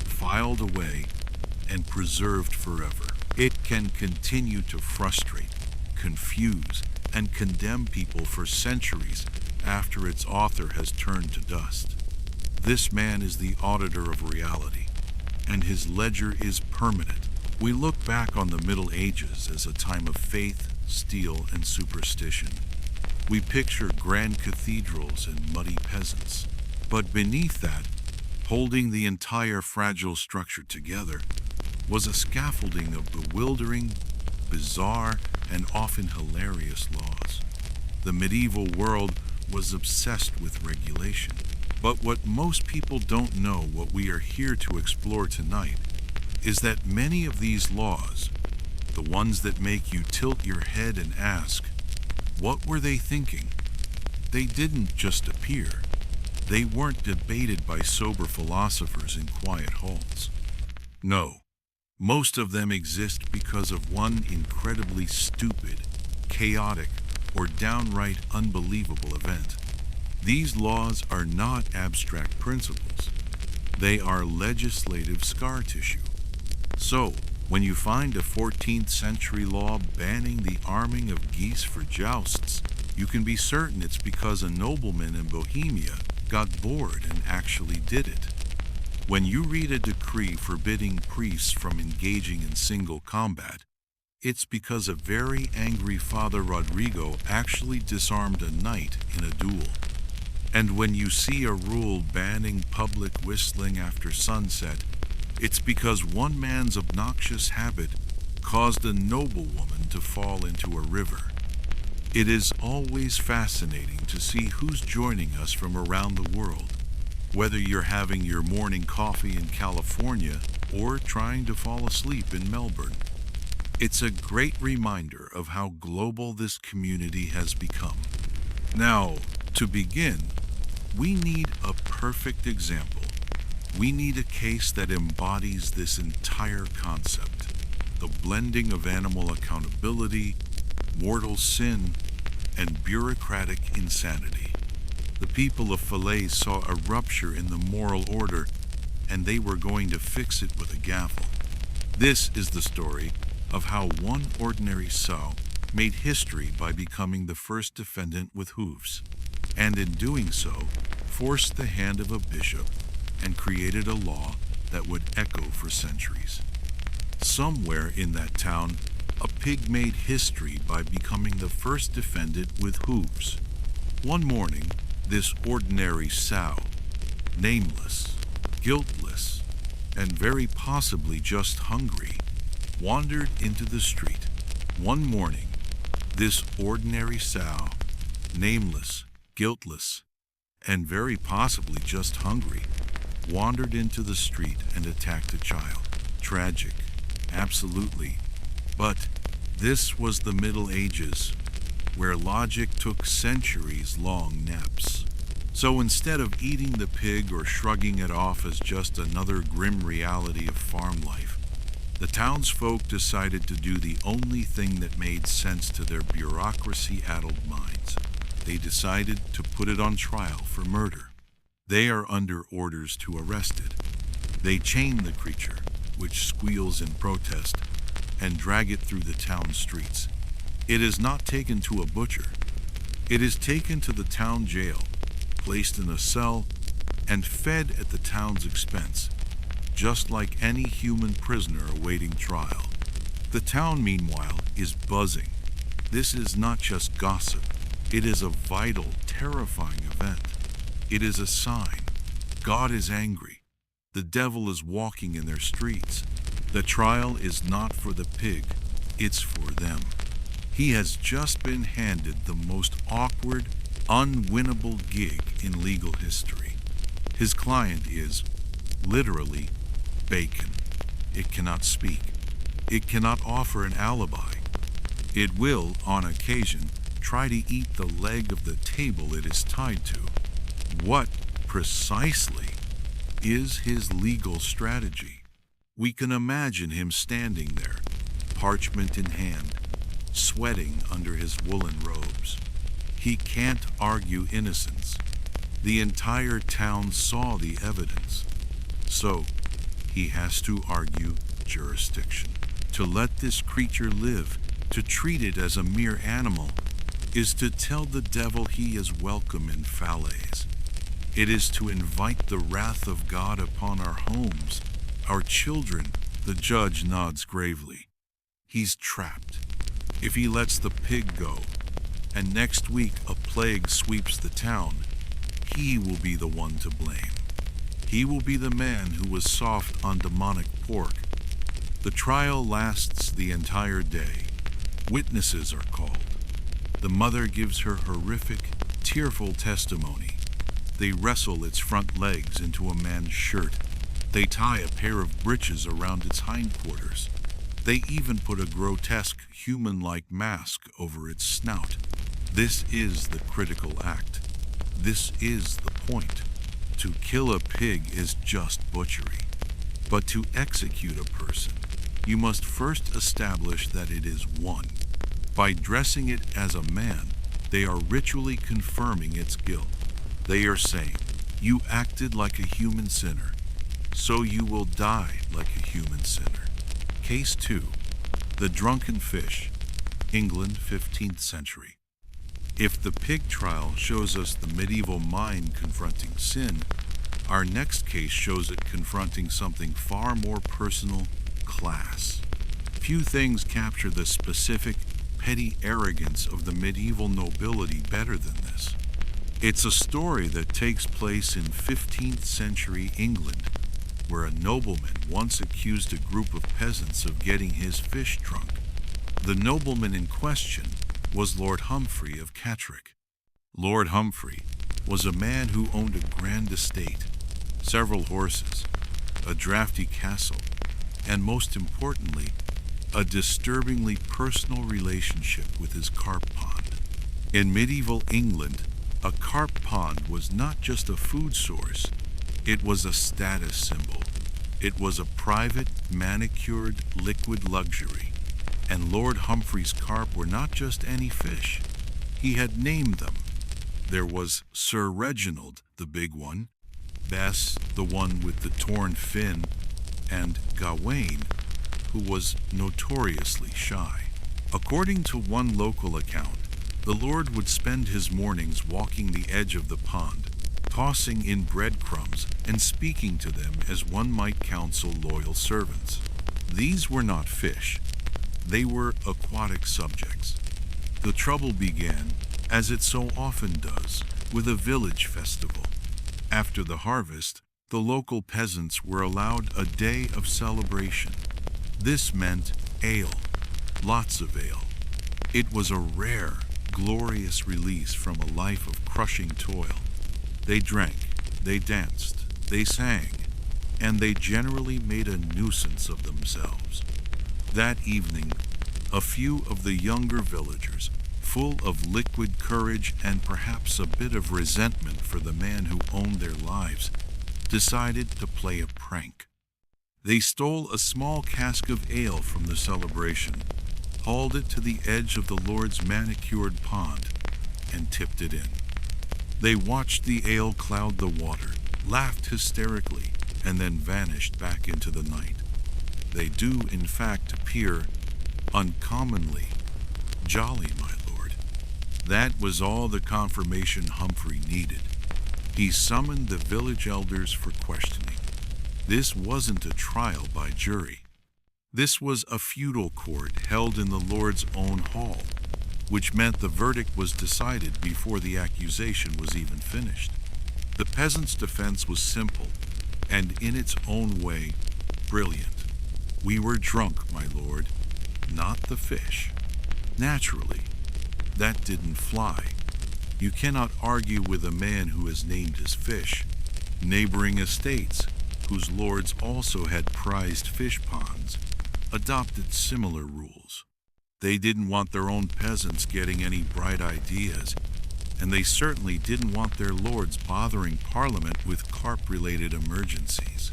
filed away, and preserved forever. It can continue to frustrate, confuse, and condemn people for centuries after its author has turned to dust. This man is the auditor of reality, and his ledger is permanent. We look back on the Middle Ages as a time of faith, steel, and superstition. We picture grand cathedrals and muddy peasants. But beneath that, holding the entire fragile structure together, was a scaffolding of bewildering, bizarre, and often hilarious laws. The medieval world was obsessed with regulation. But what most people don't know, what we are here to explore tonight, is that many of these laws, the ones that make you tilt your head and ask, what were they thinking? They didn't just appear. They weren't debated by sober philosophers in quiet halls. No, most of them exist because of one incredibly stupid, chaotic, or downright unbelievable event. These laws are not abstract principles. They are legislative scar tissue. So, when you find a 14th century law banning the arming of geese for jousts, you can be certain it's because a nobleman in Bohemia got bored and actually did it. When you read a decree forbidding priests from engaging in single combat, it's because a very angry Father Rodrigo actually disarmed a knight in a duel. And when you see a rule banning public whistling after sunset, it's because one man's obnoxious habit caused a noblewoman to fall into a river. It is always fascinating to see who's joining us from around the world, whether you're having your morning coffee in California or trying to fall asleep in Melbourne. It's a great reminder of how global this community has become. Now, to begin, we need a perfect example. We need a case that embodies this entire concept, the blending of animal accountability, mortal sin, and bureaucratic insanity. The people of Falaise saw a rupture in the moral order, and they were going to fix it with a gavel. This is the story of how one ordinary sow made history by becoming the first defendant with hooves, and in doing so, forced the hand of a bishop and created a law that would echo for centuries. Somewhere in that town, a pig made history by becoming the first defendant with hooves. One morning, this ordinary sow, nameless, guiltless, and very possibly just hungry, wandered into the street. One morning, this ordinary sow, nameless, guiltless, and very possibly just hungry, wandered into the street and attacked a child. Tragic, absolutely. But this was the Middle Ages, where logic took centuries-long naps. So instead of eating the pig or shrugging it off as just another grim reality of farm life, the townsfolk decided to do the only thing that made sense to their bureaucracy-addled minds. They decided to put it on trial for murder. They are under orders to arrest it. They chain the creature, which squeals in protest, and drag it through the town streets. It is not taken to a butcher. It is taken to the town jail, placed in a cell, and fed at the town's expense, just like any human prisoner awaiting trial. The town, meanwhile, is buzzing. This is not just gossip. It is a vital, terrifying event. It is a sign. God is angry. The devil is walking in their streets. The trial is not for the pig, it's for them. He has just been handed the most awkward, unwinnable gig in legal history. His client is, literally, bacon. It cannot speak. It cannot offer an alibi. It will, on occasion, try to eat the leg of the table it is tied to. What, precisely, is his legal strategy? We can imagine him standing there, parchment in hand, sweating under his woolen robes. He can't argue innocence. The entire town saw the evidence. So, he has to argue jurisdiction. To let this creature live, to treat it as a mere animal, is to tell the devil he is welcome in Falaise. It is to invite the wrath of God upon our homes, our children. The judge nods gravely. He's trapped. If he lets the pig go, and next week a plague sweeps the town, he will be the one to blame. He will be the man who was soft on demonic pork. The trial lasts the entire day. Witnesses are called. The mother gives her horrific, tearful testimony. They wrestle its front legs into a man's shirt. They tie a pair of breeches around its hindquarters. They even put a grotesque, human-like mask over its snout. This is the critical act. This is the point. To kill a pig is just butchery. But to execute a person, you must first establish that it is one. By dressing it as a man, they are ritually confirming its guilt. They are saying, you acted like a human sinner, so you will die like a human sinner. Case 2. The Drunken Fish, England, 15th century. If the pig trial shows us the medieval mind confronting sin, our next case shows it confronting something far more personal: class. Few things capture the specific, petty arrogance of the medieval nobility better than this. It's a story that takes place in 15th century England, where a nobleman once accused a group of peasants of getting his fish drunk. The nobleman in question was Lord Humphrey of Catterick. Lord Humphrey was a man who owned a grand estate, several horses, a drafty castle, and most importantly, a disturbingly personal relationship with his carp pond. In medieval England, a carp pond was not just a food source, it was a status symbol. It was a private, manicured, liquid luxury. And Lord Humphrey's carp were not just any fish. He had named them. There was Sir Reginald, the big one, Bess, the one with the torn fin, and Gawain, who was notoriously shy. According to one local account, the Lord would spend his mornings walking the edge of the pond, tossing in breadcrumbs and speaking to them as one might counsel loyal servants. These were not fish. They were aquatic subjects. The trouble began, as it so often does, with a village festival. After the harvest, the local peasants were allowed a day of celebration. This meant ale, lots of ale. It was a rare, glorious release from a life of crushing toil. They drank, they danced, they sang, and they generally made a nuisance of themselves. That evening, a few of the younger villagers, full of liquid courage and perhaps a bit of resentment for the man who owned their lives, decided to play a prank. They stole a small cask of ale from the celebration, hauled it to the edge of the Lord's manicured pond, and tipped it in. They watched the ale cloud the water, laughed hysterically, and then vanished back into the night. They do, in fact, appear uncommonly jolly, my lord. That was all the confirmation Humphrey needed. He summoned the village elders for questioning. This wasn't a trial by jury. This was a feudal court held in the Lord's own hall, which meant the verdict was decided before the accusation was even finished. The peasants' defense was simple, and in its own way, brilliant. We were drunk, my lord, not the fish. Naturally, that didn't fly. You cannot argue with a man who has named his fish. Neighboring estates, whose lords also had prized fish ponds, adopted similar rules. They didn't want their own peasants getting any bright ideas, and they certainly didn't want their lords bothering Parliament with carp-related emergencies.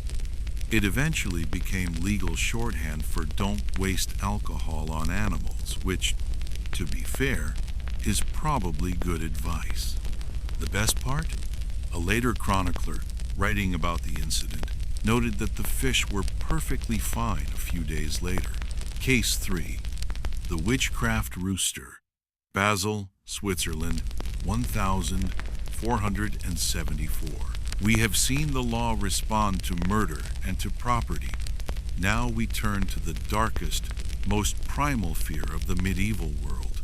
It eventually became legal shorthand for don't waste alcohol on animals, which, to be fair, is probably good advice. The best part? A later chronicler, writing about the incident, noted that the fish were perfectly fine a few days later. Case 3. The Witchcraft Rooster. Basel, Switzerland, 1474. We have seen the law respond to murder and to property. Now we turn to the darkest, most primal fear of the medieval world,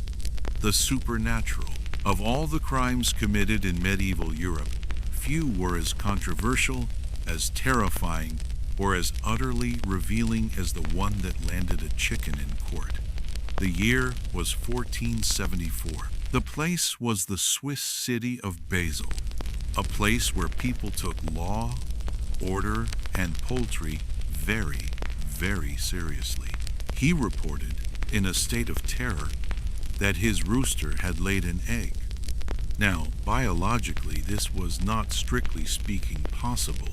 the supernatural. Of all the crimes committed in medieval Europe, few were as controversial, as terrifying, or as utterly revealing as the one that landed a chicken in court. The year was 1474. The place was the Swiss city of Basel, a place where people took law, order, and poultry very, very seriously. He reported, in a state of terror, that his rooster had laid an egg. Now, biologically, this was not strictly speaking possible,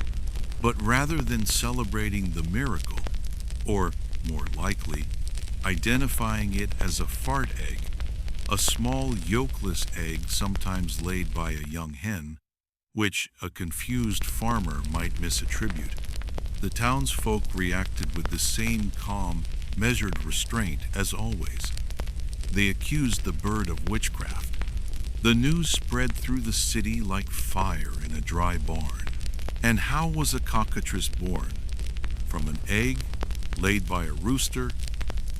but rather than celebrating the miracle, or, more likely, identifying it as a fart egg, a small yolkless egg sometimes laid by a young hen, which a confused farmer might misattribute, the townsfolk reacted with the same calm, measured restraint as always. They accused the bird of witchcraft. The news spread through the city like fire in a dry barn. And how was a cockatrice born? From an egg laid by a rooster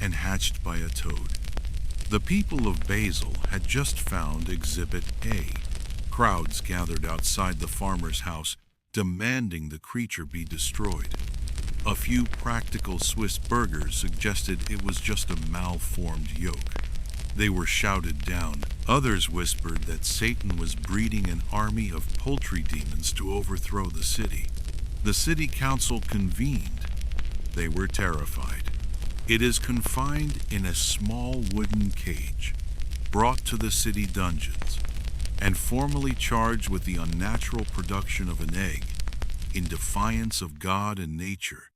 and hatched by a toad. The people of Basel had just found Exhibit A. Crowds gathered outside the farmer's house, demanding the creature be destroyed. A few practical Swiss burghers suggested it was just a malformed yolk. They were shouted down. Others whispered that Satan was breeding an army of poultry demons to overthrow the city. The city council convened. They were terrified. It is confined in a small wooden cage, brought to the city dungeons, and formally charged with the unnatural production of an egg, in defiance of God and nature,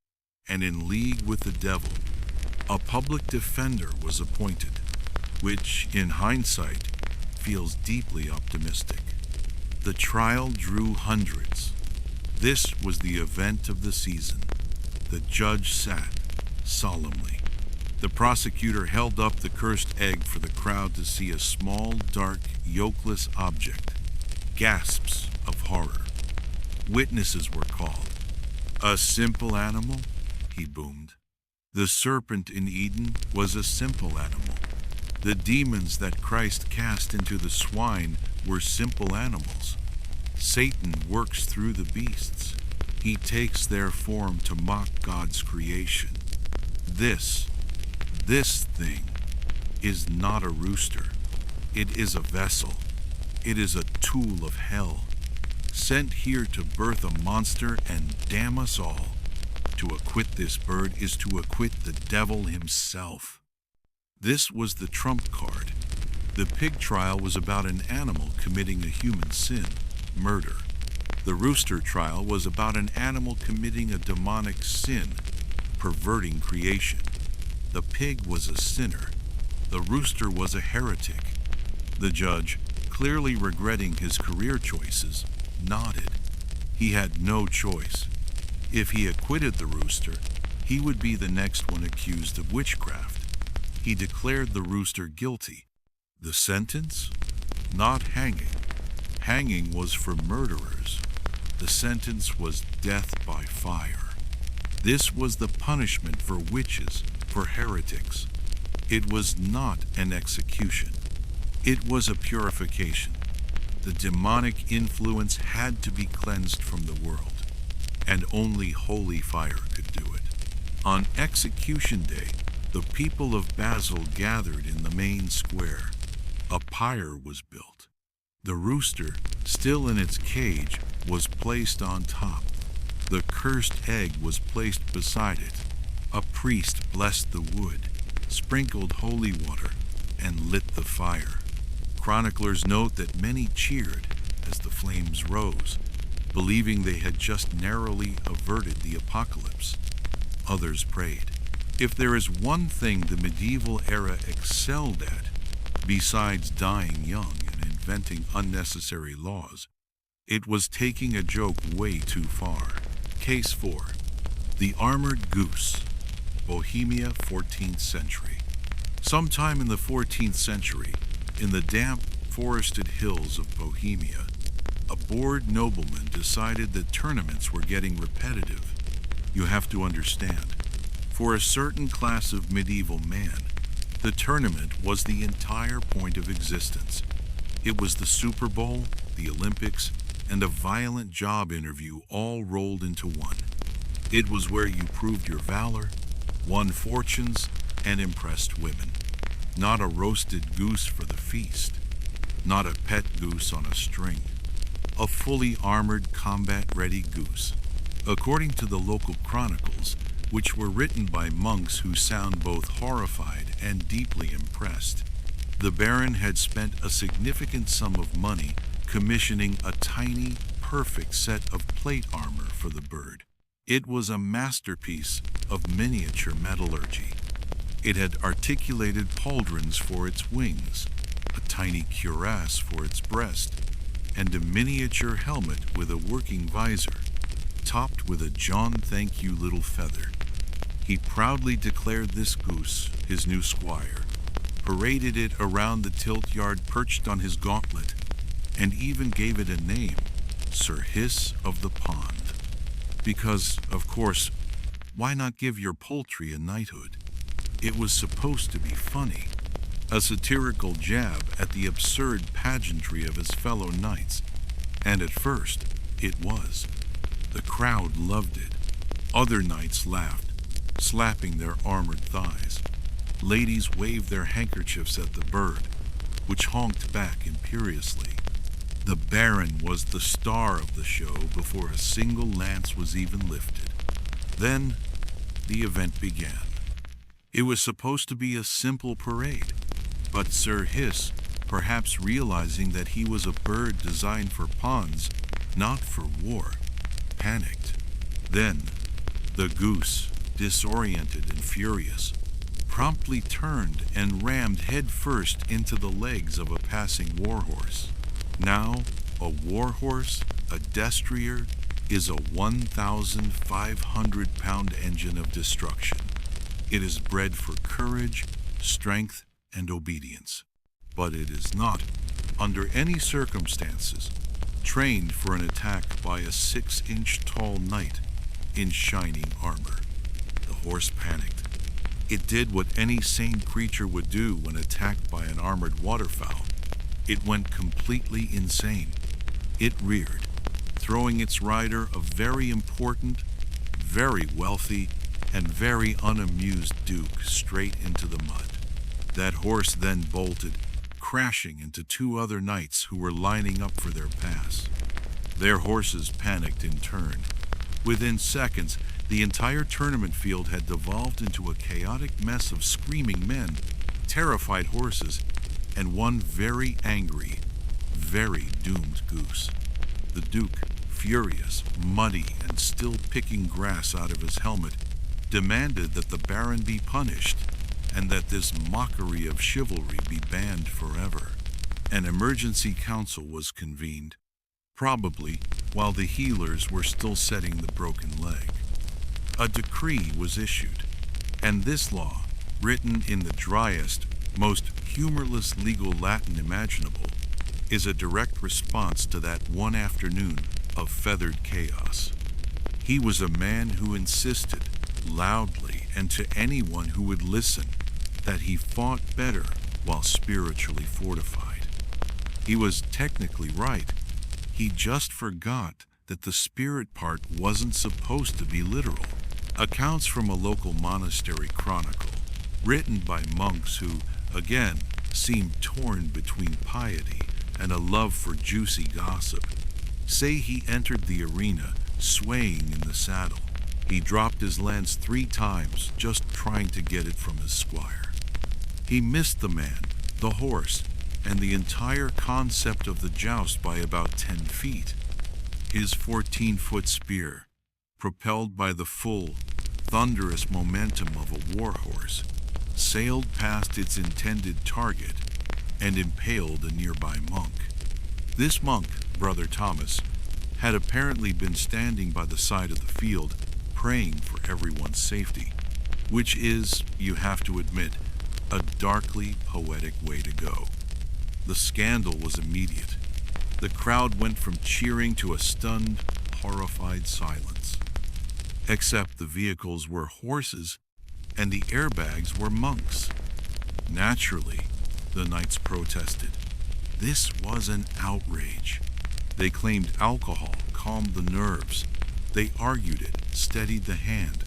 and in league with the devil. A public defender was appointed, which, in hindsight, feels deeply optimistic. The trial drew hundreds. This was the event of the season. The judge sat solemnly. The prosecutor held up the cursed egg for the crowd to see a small, dark, yolkless object. Gasps of horror. Witnesses were called. A simple animal? He boomed. The serpent in Eden was a simple animal. The demons that Christ cast into the swine were simple animals. Satan works through the beasts. He takes their form to mock God's creation. This thing is not a rooster. It is a vessel. It is a tool of hell, sent here to birth a monster and damn us all. To acquit this bird is to acquit the devil himself. This was the trump card. The pig trial was about an animal committing a human sin, murder. The rooster trial was about an animal committing a demonic sin, perverting creation. The pig was a sinner. The rooster was a heretic. The judge, clearly regretting his career choices, nodded. He had no choice. If he acquitted the rooster, he would be the next one accused of witchcraft. He declared the rooster guilty. The sentence? Not hanging. Hanging was for murderers. The sentence was death by fire. This was the punishment for witches, for heretics. It was not an execution. It was a purification. The demonic influence had to be cleansed from the world, and only holy fire could do it. On execution day, the people of Basel gathered in the main square. A pyre was built. The rooster, still in its cage, was placed on top. The cursed egg was placed beside it. A priest blessed the wood, sprinkled holy water, and lit the fire. Chroniclers note that many cheered as the flames rose. believing they had just narrowly averted the apocalypse. Others prayed. If there is one thing the medieval era excelled at, besides dying young and inventing unnecessary laws, it was taking a joke way too far. Case 4. The Armored Goose, Bohemia, 14th century. Sometime in the 14th century, in the damp, forested hills of Bohemia, a bored nobleman decided that tournaments were getting repetitive. You have to understand, for a certain class of medieval man, the tournament was the entire point of existence. It was the Super Bowl, the Olympics, and a violent job interview all rolled into one. It was where you proved your valor, won fortunes, and impressed women. Not a roasted goose for the feast. Not a pet goose on a string. A fully armored, combat-ready goose. According to the local chronicles, which were written by monks who sound both horrified and deeply impressed, the Baron had spent a significant sum of money commissioning a tiny, perfect set of plate armor for the bird. It was a masterpiece of miniature metallurgy. It had articulated pauldrons for its wings, a tiny cuirass for its breast, and a miniature helmet with a working visor, topped with a "John thank you little feather." He proudly declared this goose his new squire, paraded it around the tilt yard perched on his gauntlet, and even gave it a name, Sir Hiss of the Pond. Because, of course, why not give your poultry a knighthood? It was supposed to be funny, a satirical jab at the absurd pageantry of his fellow knights, and at first it was. The crowd loved it. Other knights laughed, slapping their armored thighs. Ladies waved their handkerchiefs at the bird, which honked back imperiously. The Baron was the star of the show before a single lance was even lifted. Then, the event began. It was supposed to be a simple parade, but Sir Hiss, perhaps realizing that he was a bird designed for ponds, not for war, panicked. Then, the goose, disoriented and furious, promptly turned and rammed headfirst into the legs of a passing warhorse. Now, a warhorse, a destrier, is a 1,500-pound engine of destruction. It is bred for courage, strength, and obedience. But it is not, under any circumstances, trained for an attack by a 6-inch tall knight in shining armor. The horse panicked. It did what any sane creature would do when attacked by an armored waterfowl. It went completely insane. It reared, throwing its rider, a very important, very wealthy, and very unamused duke, straight into the mud. That horse then bolted, crashing into 2 other knights who were lining up for their pass. Their horses panicked in turn. Within seconds, the entire tournament field had devolved into a chaotic mess of screaming men, terrified horses, and one very angry, very doomed goose. The Duke, furious, muddy, and still picking grass out of his helmet, demanded that the Baron be punished and that this mockery of chivalry be banned forever. An emergency council was convened, probably while the healers were still setting the broken leg. A decree was issued, and this law, written in the driest, most humorless legal Latin imaginable, is a direct response to that one afternoon of feathered chaos. He was a man who insisted, loudly and to anyone who would listen, that he fought better while spiritually fortified. He was technically right. He just forgot that the spirit part wasn't supposed to be literal. Accounts from a local monastery chronicle, written by monks who, again, seemed torn between piety and a love for juicy gossip, say he entered the arena swaying in the saddle. He dropped his lance 3 times just trying to get it from his squire. He missed the man, the horse, and the entire concept of the joust by about 10 feet. His 14-foot spear, propelled by the full, thunderous momentum of a warhorse, sailed past its intended target and impaled a nearby monk. This monk, Brother Thomas, had apparently been standing by the side of the field, praying for everyone's safety, which is, you have to admit, a darkly poetic way to go. The scandal was immediate. The crowd went from cheering to a stunned, horrified silence. Except the vehicles were horses and the airbags were monks. Naturally, the knights protested. This was an outrage. They claimed alcohol calmed the nerves. They argued it steadied the hand,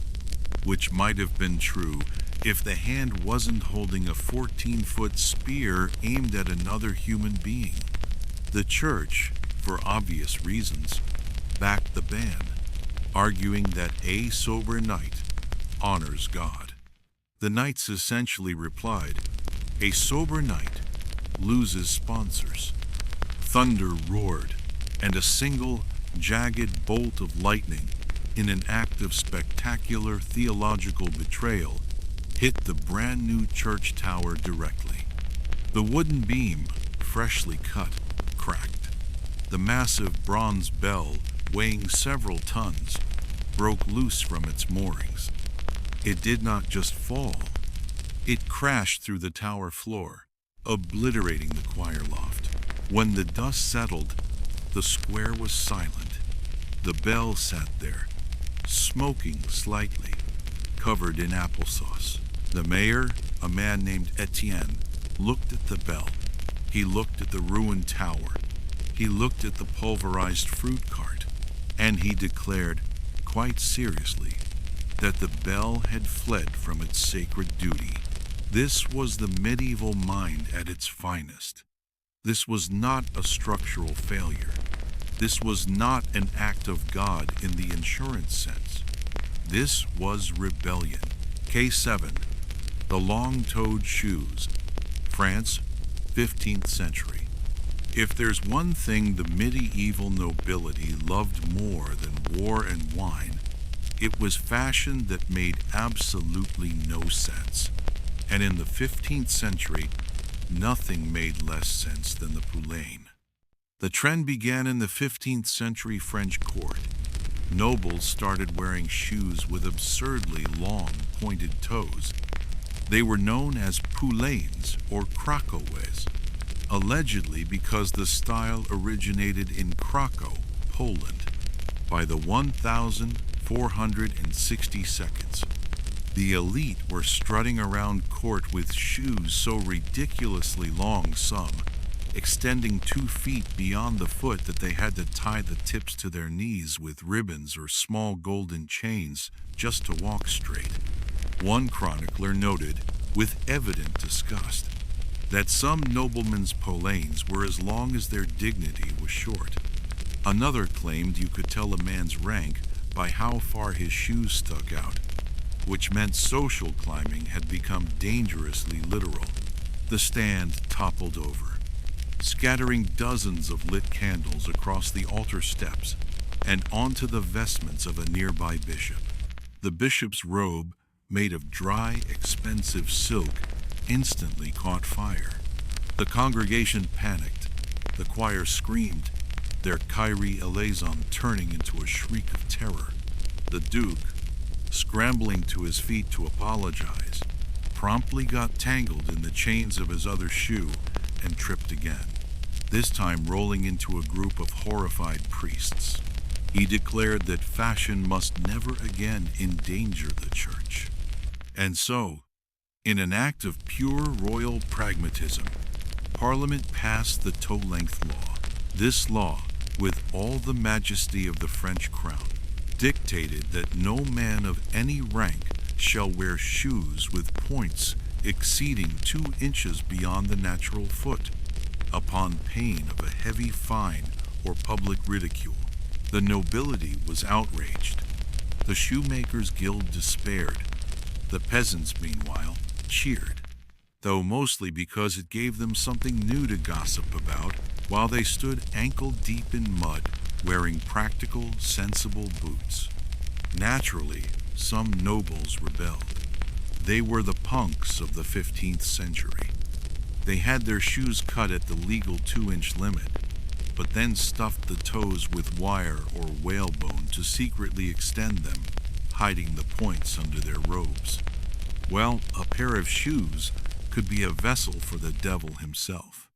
which might have been true if the hand wasn't holding a 14-foot spear aimed at another human being. The church, for obvious reasons, backed the ban, arguing that a sober knight honors God. The knights essentially replied, "A sober knight loses sponsors." Thunder roared, and a single, jagged bolt of lightning, in an act of spectacular theological betrayal, hit the brand new church tower directly. The wooden beam, freshly cut, cracked. The massive bronze bell, weighing several tons, broke loose from its moorings. It did not just fall. It crashed through the tower floor, obliterating the choir loft. When the dust settled, the square was silent. The bell sat there, smoking slightly, covered in applesauce. The mayor, a man named Etienne, looked at the bell. He looked at the ruined tower. He looked at the pulverized fruit cart. And he declared, quite seriously, that the bell had fled from its sacred duty. This was the medieval mind at its finest. This was not a structural failure. This was not an act of God in the insurance sense. This was rebellion. Case 7. The long-toed shoes. France, 15th century. If there's one thing the medieval nobility loved more than war and wine, it was fashion that made absolutely no sense. And in the 15th century, nothing made less sense than the poulain. The trend began in the 15th century French court. Nobles started wearing shoes with absurdly long, pointed toes. They were known as poulains or Krakowes, allegedly because the style originated in Krakow, Poland, by the 1460s. The elite were strutting around court with shoes so ridiculously long, some extending 2 feet beyond the foot that they had to tie the tips to their knees with ribbons or small golden chains just to walk straight. One chronicler noted, with evident disgust, that some noblemen's poulains were as long as their dignity was short. Another claimed you could tell a man's rank by how far his shoes stuck out, which meant social climbing had become dangerously literal. The stand toppled over, scattering dozens of lit candles across the altar steps and onto the vestments of a nearby bishop. The bishop's robe, made of dry, expensive silk, instantly caught fire. The congregation panicked. The choir screamed, their Kyrie eleison turning into a shriek of terror. The duke, scrambling to his feet to apologize, promptly got tangled in the chains of his other shoe and tripped again, this time rolling into a group of horrified priests. He declared that fashion must never again endanger the church. And so, in an act of pure royal pragmatism, Parliament passed the toe-length law. This law, with all the majesty of the French crown, dictated that no man of any rank shall wear shoes with points exceeding 2 inches beyond the natural foot, upon pain of a heavy fine or public ridicule. The nobility was outraged. The shoemakers' guild despaired. The peasants, meanwhile, cheered, though mostly because it gave them something new to gossip about while they stood ankle-deep in mud, wearing practical, sensible boots. Naturally, some nobles rebelled. They were the punks of the 15th century. They had their shoes cut at the legal 2-inch limit, but then stuffed the toes with wire or whalebone to secretly extend them, hiding the points under their robes. Well, a pair of shoes could be a vessel for the devil himself.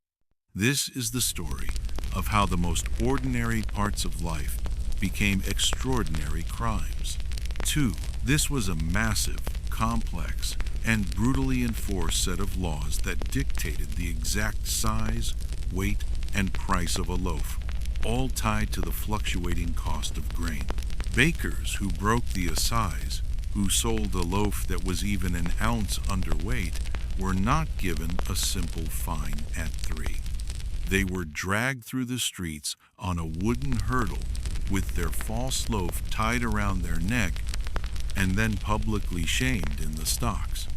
This is the story of how the most ordinary parts of life became extraordinary crimes. 2. This was a massive, complex, and brutally enforced set of laws that dictated the exact size, weight, and price of a loaf, all tied to the fluctuating cost of grain. Bakers who broke the assize, who sold a loaf that was even an ounce underweight, were not given a simple fine at 3. They were dragged through the streets on a wooden hurdle with their false loaf tied around their neck and then publicly shamed in the stocks.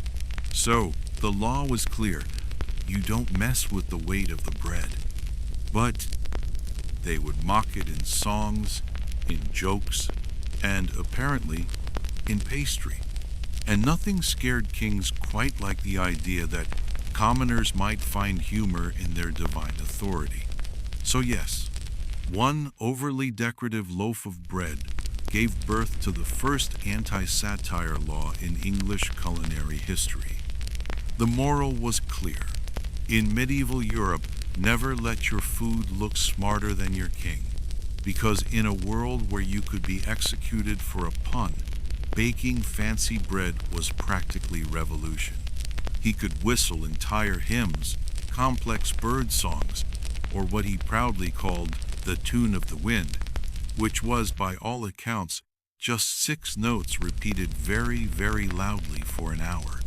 So, the law was clear: you don't mess with the weight of the bread. But they would mock it in songs, in jokes, and apparently in pastry. And nothing scared kings quite like the idea that commoners might find humor in their divine authority. So yes, one overly decorative loaf of bread gave birth to the first anti-satire law in English culinary history. The moral was clear. In medieval Europe, never let your food look smarter than your king, because in a world where you could be executed for a pun, baking fancy bread was practically revolution. He could whistle entire hymns, complex bird songs, or what he proudly called the tune of the wind, which was, by all accounts, just 6 notes repeated very, very loudly for an hour.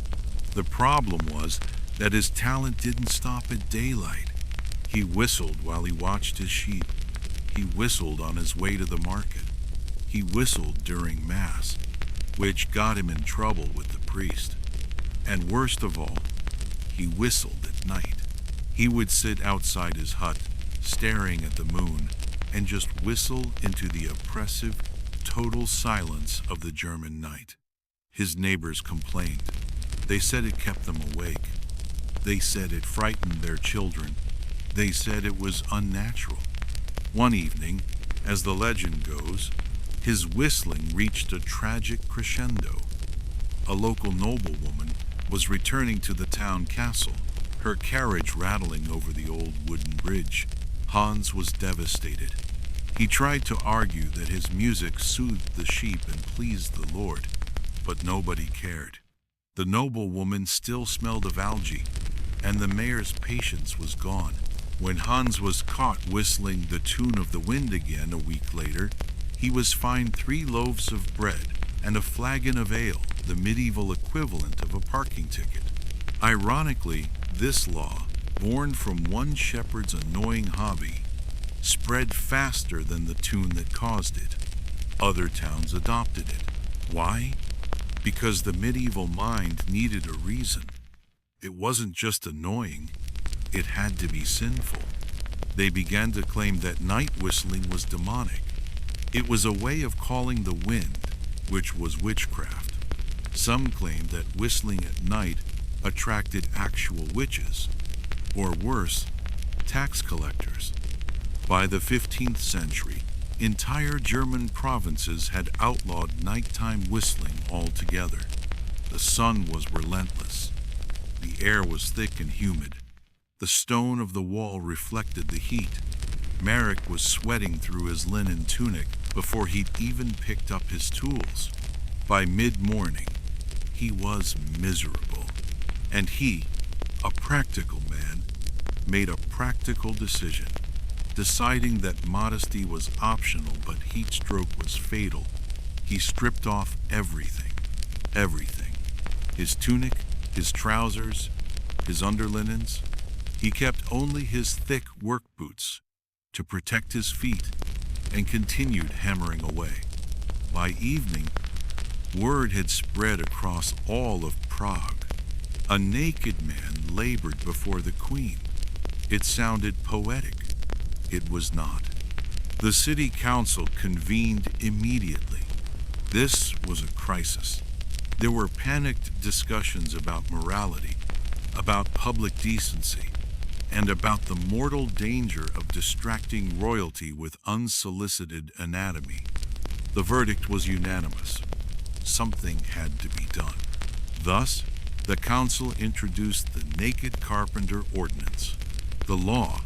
The problem was that his talent didn't stop at daylight. He whistled while he watched his sheep. He whistled on his way to the market. He whistled during Mass, which got him in trouble with the priest. And worst of all, he whistled at night. He would sit outside his hut, staring at the moon, and just whistle into the oppressive, total silence of the German night. His neighbors complained. They said it kept them awake. They said it frightened their children. They said it was unnatural. One evening, as the legend goes, his whistling reached a tragic crescendo. A local noblewoman was returning to the town castle, her carriage rattling over the old wooden bridge. Hans was devastated. He tried to argue that his music soothed the sheep and pleased the Lord, but nobody cared. The noblewoman still smelled of algae, and the mayor's patience was gone. When Hans was caught whistling the tune of the wind again a week later, he was fined 3 loaves of bread and a flagon of ale, the medieval equivalent of a parking ticket. Ironically, this law, born from one shepherd's annoying hobby, spread faster than the tune that caused it. Other towns adopted it. Why? Because the medieval mind needed a reason. It wasn't just annoying, it had to be sinful. They began to claim that night whistling was demonic. It was a way of calling the wind, which was witchcraft. Some claimed that whistling at night attracted actual witches, or worse, tax collectors. By the 15th century, entire German provinces had outlawed nighttime whistling altogether. The sun was relentless. The air was thick and humid. The stone of the wall reflected the heat. Marek was sweating through his linen tunic before he'd even picked up his tools. By mid-morning, he was miserable. And he, a practical man, made a practical decision, deciding that modesty was optional but heat stroke was fatal. He stripped off everything. Everything. His tunic, his trousers, his underlinens. He kept only his thick work boots to protect his feet and continued hammering away. By evening, word had spread across all of Prague. A naked man labored before the queen. It sounded poetic. It was not. The city council convened immediately. This was a crisis. There were panicked discussions about morality, about public decency, and about the mortal danger of distracting royalty with unsolicited anatomy. The verdict was unanimous. Something had to be done. Thus, the council introduced the Naked Carpenter Ordinance. The law,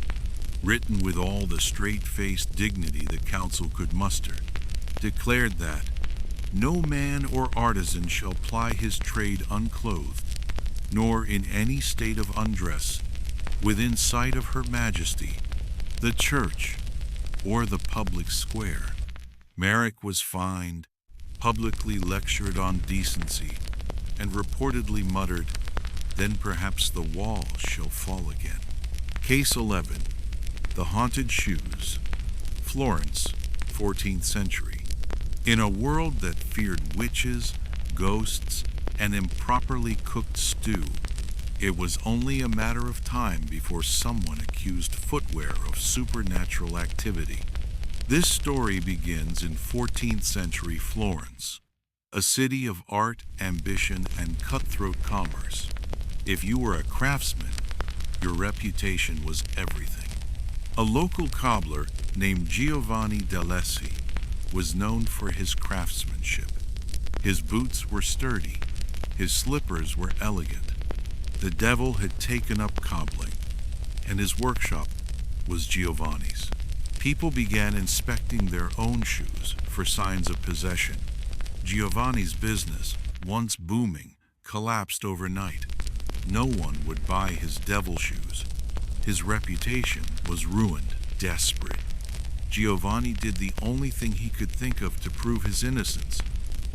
written with all the straight-faced dignity the council could muster, declared that no man or artisan shall ply his trade unclothed, nor in any state of undress, within sight of Her Majesty, the church, or the public square. Merrick was fined, publicly lectured on decency, and reportedly muttered, "Then perhaps the wall shall fall again." Case 11. The Haunted Shoes. Florence, 14th century. In a world that feared witches, ghosts, and improperly cooked stew, it was only a matter of time before someone accused footwear of supernatural activity. This story begins in 14th century Florence, a city of art, ambition, and cutthroat commerce. If you were a craftsman, your reputation was everything. A local cobbler named Giovanni D'Alessi was known for his craftsmanship. His boots were sturdy, his slippers were elegant. The devil had taken up cobbling, and his workshop was Giovanni's. People began inspecting their own shoes for signs of possession. Giovanni's business, once booming, collapsed overnight. No one would buy his devil shoes. His reputation was ruined. Desperate, Giovanni did the only thing he could think of to prove his innocence.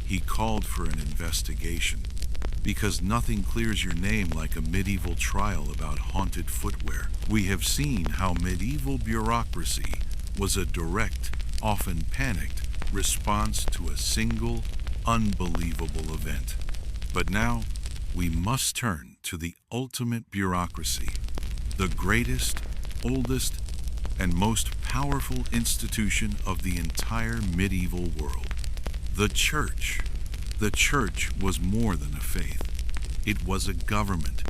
He called for an investigation, because nothing clears your name like a medieval trial about haunted footwear. We have seen how medieval bureaucracy was a direct, often panicked, response to a single, unbelievable event. But now, we must turn to the ultimate bureaucracy, the greatest, oldest, and most powerful institution of the entire medieval world, the church. The church was more than a faith. It was a government,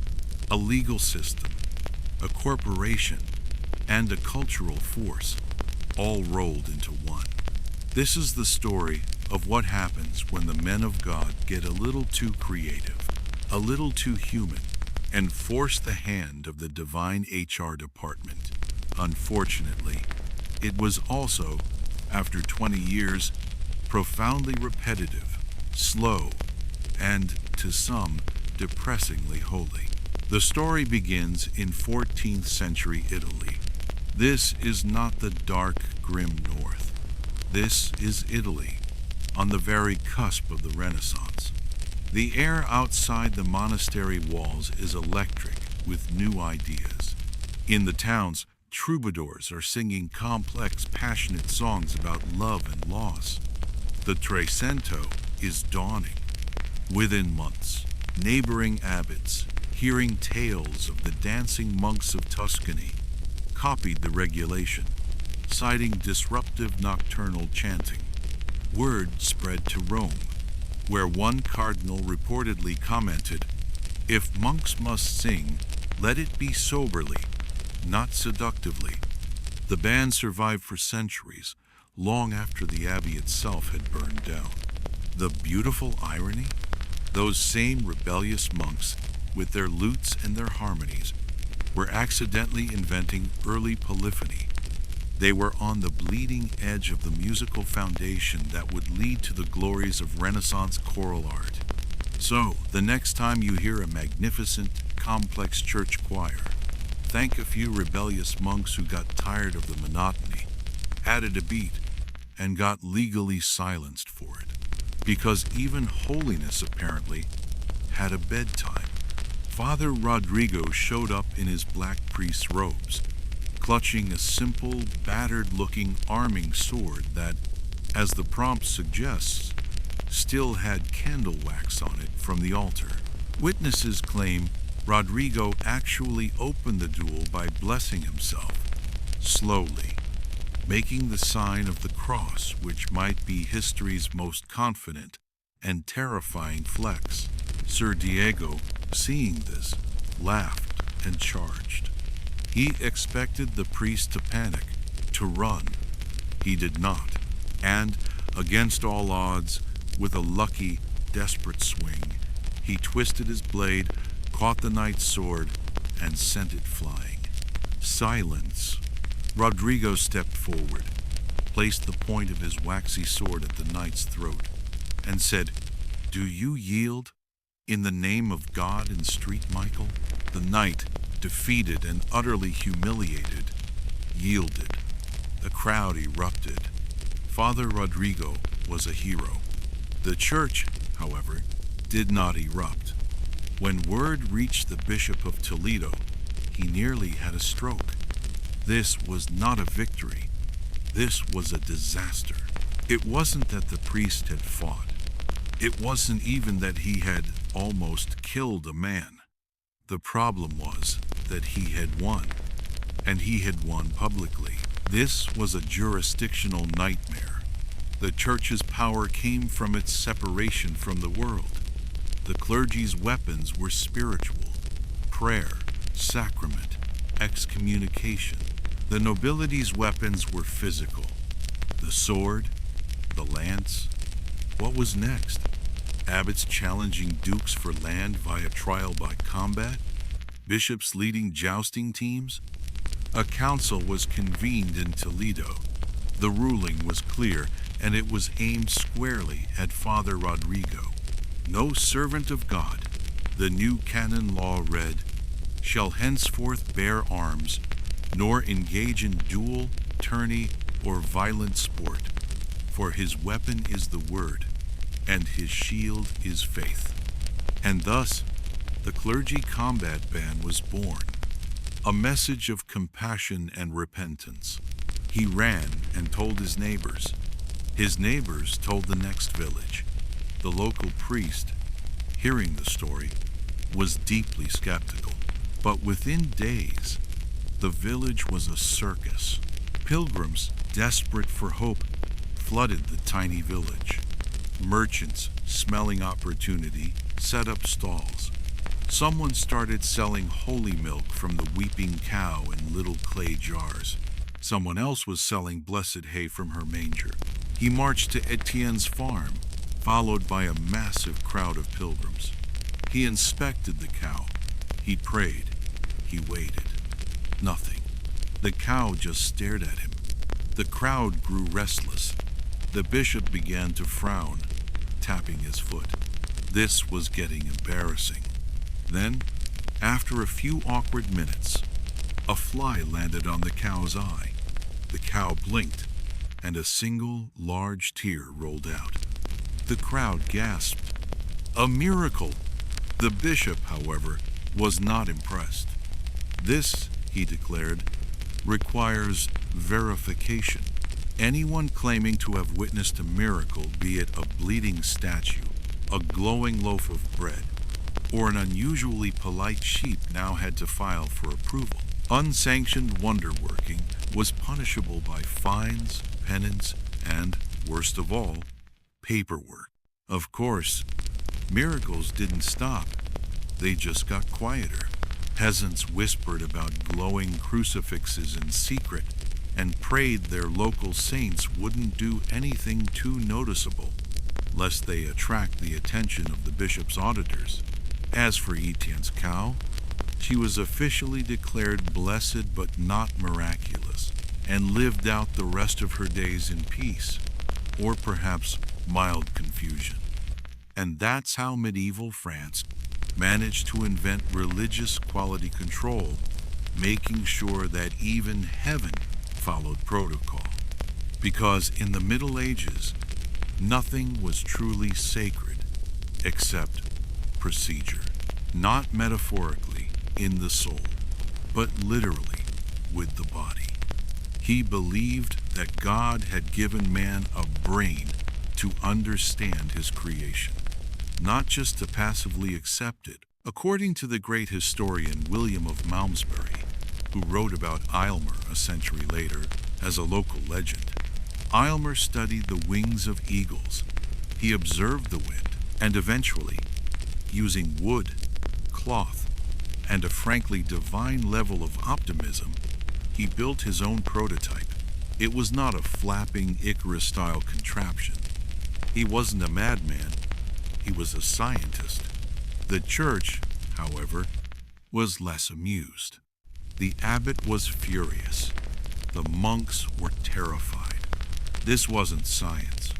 a legal system, a corporation, and a cultural force, all rolled into one. This is the story of what happens when the men of God get a little too creative, a little too human, and force the hand of the divine HR department. Unfortunately, it was also, after 20 years, profoundly repetitive, slow, and, to some, depressingly holy. The story begins in 14th century Italy. This is not the dark, grim north. This is Italy, on the very cusp of the Renaissance. The air outside the monastery walls is electric with new ideas. In the towns, troubadours are singing complex, passionate songs about love and loss. The Trecento is dawning. Within months, neighboring abbots, hearing tales of the dancing monks of Tuscany, copied the regulation, citing disruptive nocturnal chanting. Word spread to Rome, where one cardinal reportedly commented, "If monks must sing, let it be soberly, not seductively." The band survived for centuries, long after the abbey itself had burned down. The beautiful irony? Those same rebellious monks, with their lutes and their harmonies, were accidentally inventing early polyphony. They were on the bleeding edge of the musical foundation that would lead to the glories of Renaissance choral art. So, the next time you hear a magnificent, complex church choir, thank a few rebellious monks who got tired of the monotony, added a beat, and got legally silenced for it. Because even holiness, apparently, had a bedtime. Father Rodrigo showed up in his black priest's robes, clutching a simple, battered-looking arming sword that, as the prompt suggests, still had candle wax on it from the altar. Witnesses claim Rodrigo actually opened the duel by blessing himself, slowly, making the sign of the cross, which might be history's most confident and terrifying flex. Sir Diego, seeing this, laughed and charged. He expected the priest to panic, to run. He did not, and, against all odds, with a lucky, desperate swing, he twisted his blade, caught the knight's sword, and sent it flying. Silence. Rodrigo stepped forward, placed the point of his waxy sword at the knight's throat, and said, "Do you yield? In the name of God and Street Michael?" The knight, defeated and utterly humiliated, yielded. The crowd erupted. Father Rodrigo was a hero. The church, however, did not erupt. When word reached the Bishop of Toledo, he nearly had a stroke. This was not a victory. This was a disaster. It wasn't that the priest had fought. It wasn't even that he had almost killed a man. The problem was that he had won, and he had won publicly. This was a jurisdictional nightmare. The church's power came from its separation from the world. The clergy's weapons were spiritual: prayer, sacrament, excommunication. The nobility's weapons were physical: the sword, the lance. What was next? Abbots challenging dukes for land via trial by combat? Bishops leading jousting teams? A council was convened in Toledo. The ruling was clear, and it was aimed squarely at Father Rodrigo. No servant of God, the new canon law read, shall henceforth bear arms, nor engage in duel, tourney, or violent sport, for his weapon is the word, and his shield is faith. And thus, the clergy combat ban was born, a message of compassion and repentance. He ran and told his neighbors. His neighbors told the next village. The local priest, hearing the story, was deeply skeptical. But within days, the village was a circus. Pilgrims, desperate for hope, flooded the tiny village. Merchants, smelling opportunity, set up stalls. Someone started selling holy milk from the weeping cow in little clay jars. Someone else was selling blessed hay from her manger. He marched to Etienne's farm, followed by a massive crowd of pilgrims. He inspected the cow. He prayed. He waited. Nothing. The cow just stared at him. The crowd grew restless. The bishop began to frown, tapping his foot. This was getting embarrassing. Then, after a few awkward minutes, a fly landed on the cow's eye. The cow blinked, and a single large tear rolled out. The crowd gasped. A miracle! The bishop, however, was not impressed. This, he declared, requires verification. Anyone claiming to have witnessed a miracle, be it a bleeding statue, a glowing loaf of bread, or an unusually polite sheep, now had to file for approval. Unsanctioned wonder-working was punishable by fines, penance, and, worst of all, paperwork. Of course, miracles didn't stop. They just got quieter. Peasants whispered about glowing crucifixes in secret and prayed their local saints wouldn't do anything too noticeable, lest they attract the attention of the bishop's auditors. As for Etienne's cow, she was officially declared blessed but not miraculous, and lived out the rest of her days in peace, or perhaps mild confusion. And that's how medieval France managed to invent religious quality control, making sure that even heaven followed protocol. Because in the Middle Ages, nothing was truly sacred except procedure. Not metaphorically in the soul, but literally with the body. He believed that God had given man a brain to understand his creation, not just to passively accept it. According to the great historian William of Malmesbury, who wrote about Aylmer a century later as a local legend. Aylmer studied the wings of eagles. He observed the wind, and eventually, using wood, cloth, and a frankly divine level of optimism, he built his own prototype. It was not a flapping Icarus-style contraption. He wasn't a madman. He was a scientist. The church, however, was less amused. The abbot was furious. The monks were terrified. This wasn't science.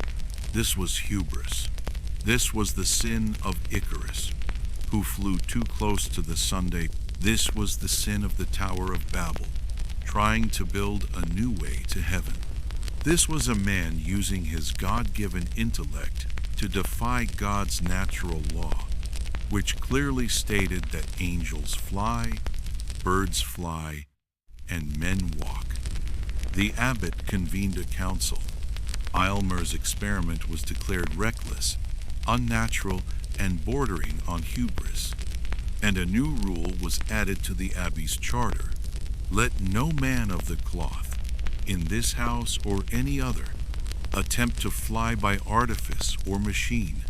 This was hubris. This was the sin of Icarus, who flew too close to the Sunday. This was the sin of the Tower of Babel, trying to build a new way to heaven. This was a man using his God-given intellect to defy God's natural law, which clearly stated that angels fly, birds fly, and men walk. The abbot convened a council. Aylmer's experiment was declared reckless, unnatural, and bordering on hubris, and a new rule was added to the abbey's charter. Let no man of the cloth, in this house or any other, attempt to fly by artifice or machine,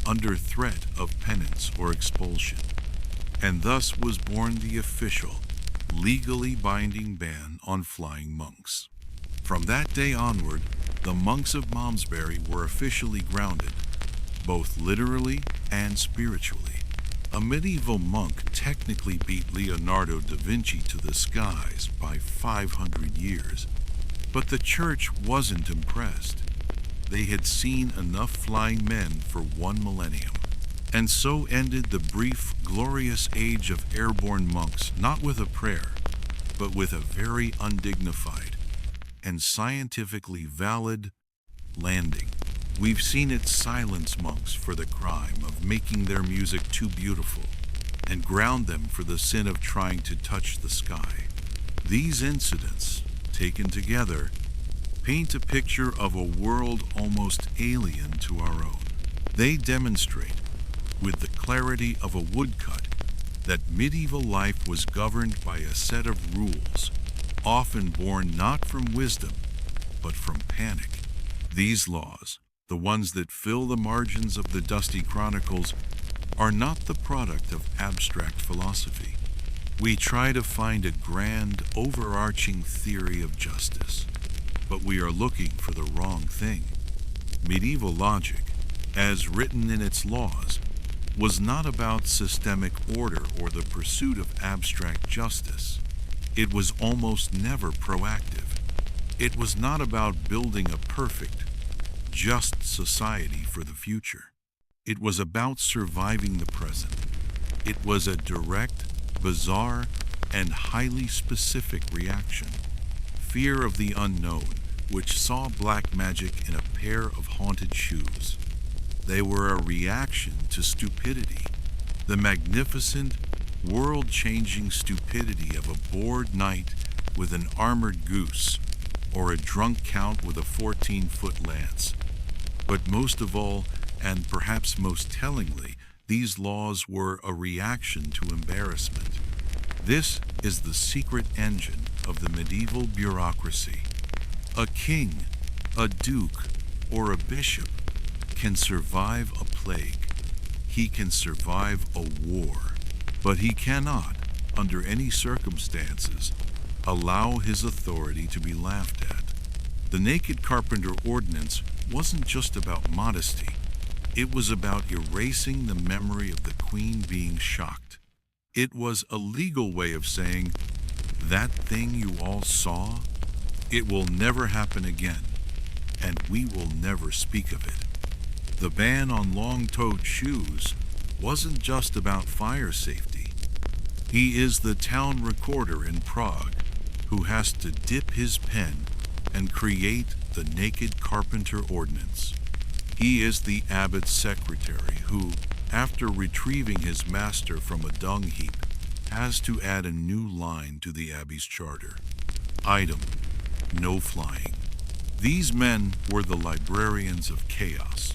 under threat of penance or expulsion. And thus was born the official, legally binding ban on flying monks. From that day onward, the monks of Malmesbury were officially grounded, both literally and spiritually. A medieval monk technically beat Leonardo da Vinci to the skies by 500 years, but the church wasn't impressed. They had seen enough flying men for 1 millennium, and so ended the brief, glorious age of airborne monks, not with a prayer, but with a very undignified and scientifically valid landing. We've seen it silence monks for the crime of making their music too beautiful, and ground them for the sin of trying to touch the sky. These incidents, taken together, paint a picture of a world almost alien to our own. They demonstrate, with the clarity of a woodcut, that medieval life was governed by a set of rules, often born not from wisdom, but from panic. These laws, the ones that fill the margins of the dusty chronicles, are not the product of abstract philosophy. We try to find a grand, overarching theory of justice, but we are looking for the wrong thing. Medieval logic, as written in its laws, was not about systemic order or the pursuit of abstract justice. It was almost never proactive. It was not about building a perfect, just society for the future. It was about surviving the present. It was a direct, bizarre, and highly specific reaction. Fear of the unknown, which saw black magic in a pair of haunted shoes. They were a reaction to stupidity, the magnificent, world-changing stupidity of a bored knight with an armored goose, or a drunk count with a 14-foot lance. But most of all, and perhaps most tellingly, these laws were a reaction to embarrassment. This is the secret engine of the medieval bureaucracy. A king, a duke, or a bishop can survive a plague. He can survive a war, but he cannot, under any circumstances, allow his authority to be laughed at. The Naked Carpenter Ordinance wasn't just about modesty. It was about erasing the memory of the queen being shocked. It was a legal way of saying, that thing you all saw, it will never happen again, and we will never speak of it. The ban on long-toed shoes wasn't just about fire safety. He is the town recorder in Prague who has to dip his pen and create the Naked Carpenter Ordinance. He is the abbot's secretary who, after retrieving his master from a dung heap, has to add a new line to the abbey's charter. Item: no flying. These men were the librarians of chaos.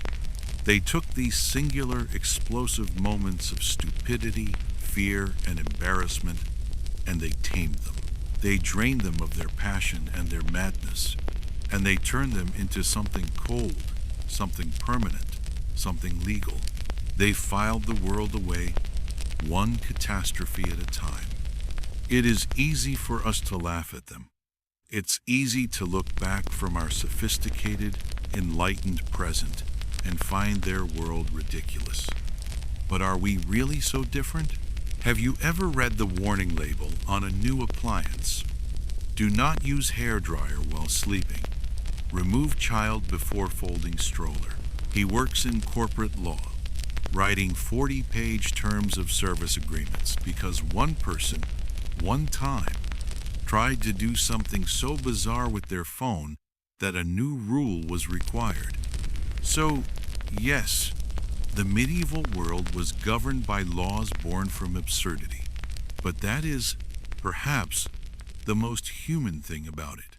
They took these singular, explosive moments of stupidity, fear, and embarrassment, and they tamed them. They drain them of their passion and their madness, and they turn them into something cold, something permanent, something legal. They filed the world away, one catastrophe at a time. It is easy for us to laugh at them. It's easy to look back from our sophisticated, enlightened present and find their world ridiculous. But are we really so different? Have you ever read the warning label on a new appliance? Do not use hairdryer while sleeping. Remove child before folding stroller. He works in corporate law, writing 40-page terms of service agreements because one person, one time, tried to do something so bizarre with their phone that a new rule was required. So, yes, the medieval world was governed by laws born from absurdity, but that is, perhaps, the most human thing about it.